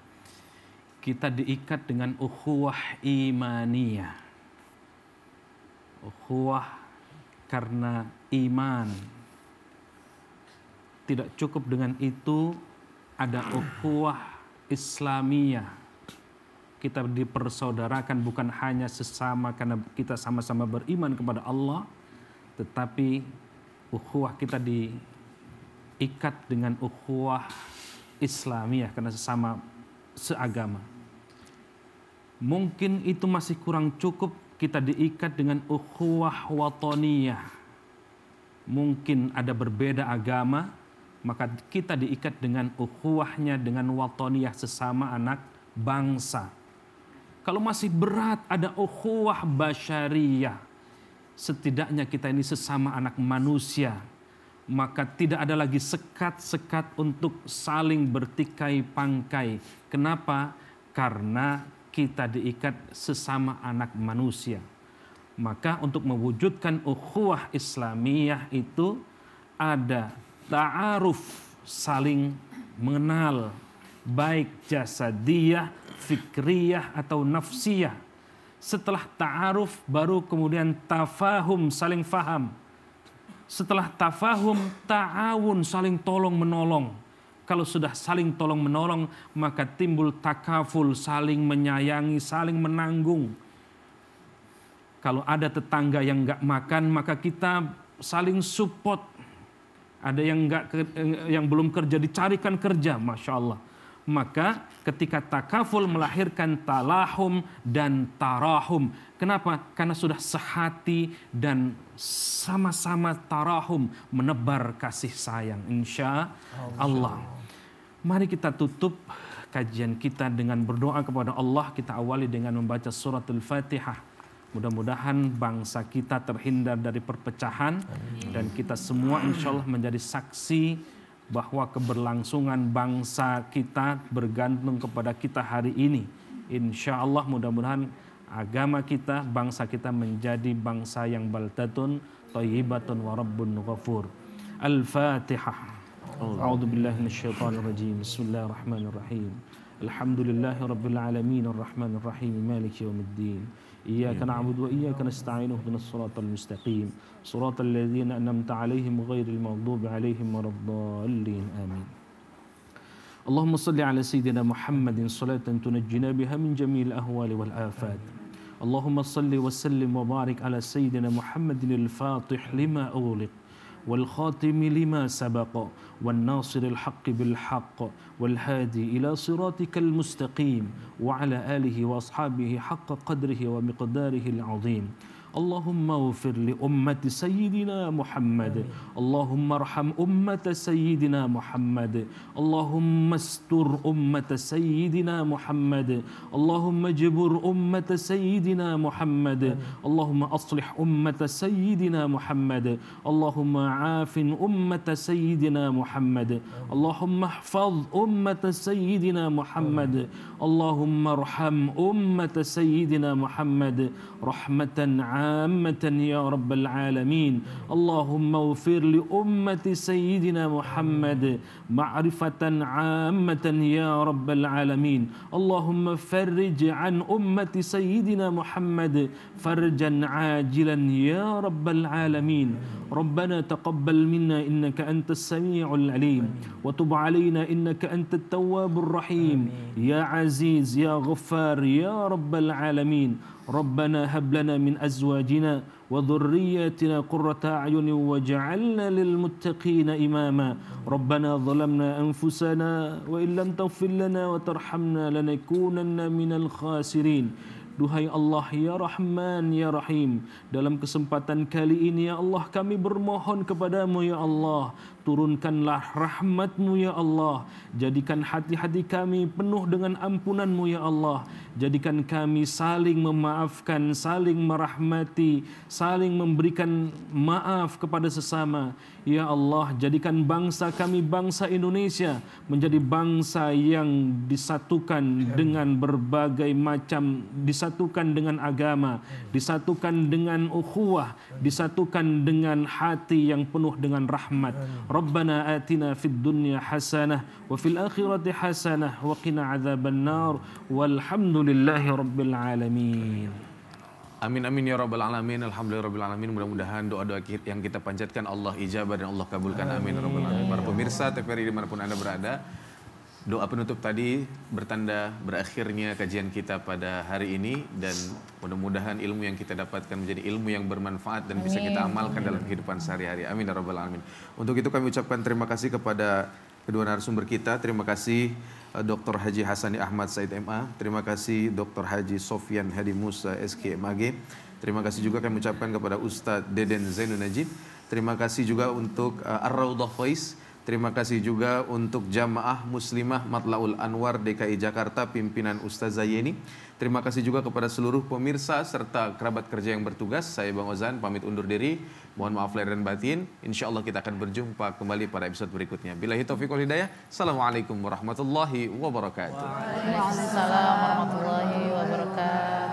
kita diikat dengan ukhuwah imaniyah. Ukhuwah karena iman. Tidak cukup dengan itu, ada ukhuwah Islamiyah. Kita dipersaudarakan bukan hanya sesama karena kita sama-sama beriman kepada Allah, tetapi ukhuwah kita ikat dengan ukhuwah Islamiyah karena sesama seagama. Mungkin itu masih kurang cukup, kita diikat dengan ukhuwah watoniyah. Mungkin ada berbeda agama, maka kita diikat dengan ukhuwahnya dengan watoniyah, sesama anak bangsa. Kalau masih berat, ada ukhuwah basyariyah. Setidaknya kita ini sesama anak manusia, maka tidak ada lagi sekat-sekat untuk saling bertikai pangkai. Kenapa? Karena kita diikat sesama anak manusia. Maka untuk mewujudkan ukhuwah Islamiyah itu ada ta'aruf, saling mengenal, baik jasadiyah, fikriyah atau nafsiyah. Setelah ta'aruf baru kemudian tafahum, saling faham. Setelah tafahum, ta'awun, saling tolong menolong. Kalau sudah saling tolong menolong, maka timbul takaful, saling menyayangi, saling menanggung. Kalau ada tetangga yang nggak makan, maka kita saling support. Ada yang belum kerja, dicarikan kerja, Masya Allah. Maka ketika takaful melahirkan talahum dan tarahum. Kenapa? Karena sudah sehati dan sama-sama tarahum, menebar kasih sayang. Insya Allah. Mari kita tutup kajian kita dengan berdoa kepada Allah. Kita awali dengan membaca surat Al-Fatihah. Mudah-mudahan bangsa kita terhindar dari perpecahan. Dan kita semua insya Allah menjadi saksi bahwa keberlangsungan bangsa kita bergantung kepada kita hari ini. Insya Allah mudah-mudahan agama kita, bangsa kita menjadi bangsa yang baldatun, thayyibatun, wa rabbun ghafur. Al-Fatihah. A'udzu billahi minasyaitonir rajim. Bismillahirrahmanirrahim. Alhamdulillahi rabbil alamin arrahmanir rahim maliki yaumiddin. Iyyaka na'budu wa iyyaka nasta'in ihdinas siratal mustaqim siratal ladzina an'amta 'alaihim ghairil maghdubi 'alaihim waladdallin. Amin. Allahumma shalli 'ala sayyidina Muhammadin salatan tunajjina biha min jami'il ahwali wal afat. Allahumma shalli wa sallim wa barik 'ala sayyidina Muhammadin al-fatih lima ughliq wal khatim lima sabaqa wan nasiril haqqi bil haqq wal hadi ila siratikal mustaqim wa ala alihi wa ashabihi haqqa qadrihi wa miqdarihi al azim. Allahumma ighfir li ummati sayyidina Muhammad. Allahumma arham ummata sayyidina Muhammad. Allahumma astur ummata sayyidina Muhammad. Allahumma jibur ummata sayyidina Muhammad. Allahumma aslih ummata sayyidina Muhammad. Allahumma afin ummata sayyidina Muhammad. Allahumma ihfaz ummata sayyidina Muhammad. Allahumma arham ummata sayyidina Muhammad rahmatan عامة يا رب العالمين. اللهم اغفر لأمة سيدنا محمد معرفة عامة يا رب العالمين. اللهم فرج عن أمة سيدنا محمد فرجا عاجلا يا رب العالمين. ربنا تقبل منا إنك أنت السميع العليم وتب علينا إنك أنت التواب الرحيم. يا عزيز يا غفار يا رب العالمين. ربنا هب لنا من أزواجنا وذرياتنا قرة أعين واجعلنا للمتقين إماما. ربنا ظلمنا أنفسنا وإن لم تغفر لنا وترحمنا لنكونن من الخاسرين. Duhai Allah ya Rahman ya Rahim, dalam kesempatan kali ini ya Allah kami bermohon kepadamu ya Allah, turunkanlah rahmat-Mu ya Allah, jadikan hati-hati kami penuh dengan ampunan-Mu ya Allah, jadikan kami saling memaafkan, saling merahmati, saling memberikan maaf kepada sesama ya Allah. Jadikan bangsa kami, bangsa Indonesia, menjadi bangsa yang disatukan dengan berbagai macam, disatukan dengan agama, disatukan dengan ukhuwah, disatukan dengan hati yang penuh dengan rahmat. Rabbana atina fid dunya hasanah wa fil akhirati hasanah wa qina adzaban nar walhamdulillahi rabbil alamin. Amin amin ya rabbal alamin. Alhamdulillah rabbil alamin. Mudah-mudahan doa-doa yang kita panjatkan Allah ijabah dan Allah kabulkan. Amin ya rabbal alamin. Para pemirsa TVRI dimanapun Anda berada, Doa penutup tadi bertanda berakhirnya kajian kita pada hari ini dan mudah-mudahan ilmu yang kita dapatkan menjadi ilmu yang bermanfaat dan bisa kita amalkan dalam kehidupan sehari-hari. Amin ya rabbal alamin. Untuk itu kami ucapkan terima kasih kepada kedua narasumber kita. Terima kasih Dr. Haji Hasani Ahmad Said MA. Terima kasih Dr. Haji Sofyan Hadi Musa SK MAG. Terima kasih juga kami ucapkan kepada Ustadz Deden Zainul Najib. Terima kasih juga untuk Ar-Raudhah Faiz. Terima kasih juga untuk Jamaah Muslimah Matlaul Anwar DKI Jakarta pimpinan Ustazah Yeni. Terima kasih juga kepada seluruh pemirsa serta kerabat kerja yang bertugas. Saya Bang Ozan pamit undur diri. Mohon maaf lahir dan batin. Insya Allah kita akan berjumpa kembali pada episode berikutnya. Billahi taufiq wal hidayah. Assalamualaikum warahmatullahi wabarakatuh. Waalaikumsalam warahmatullahi wabarakatuh.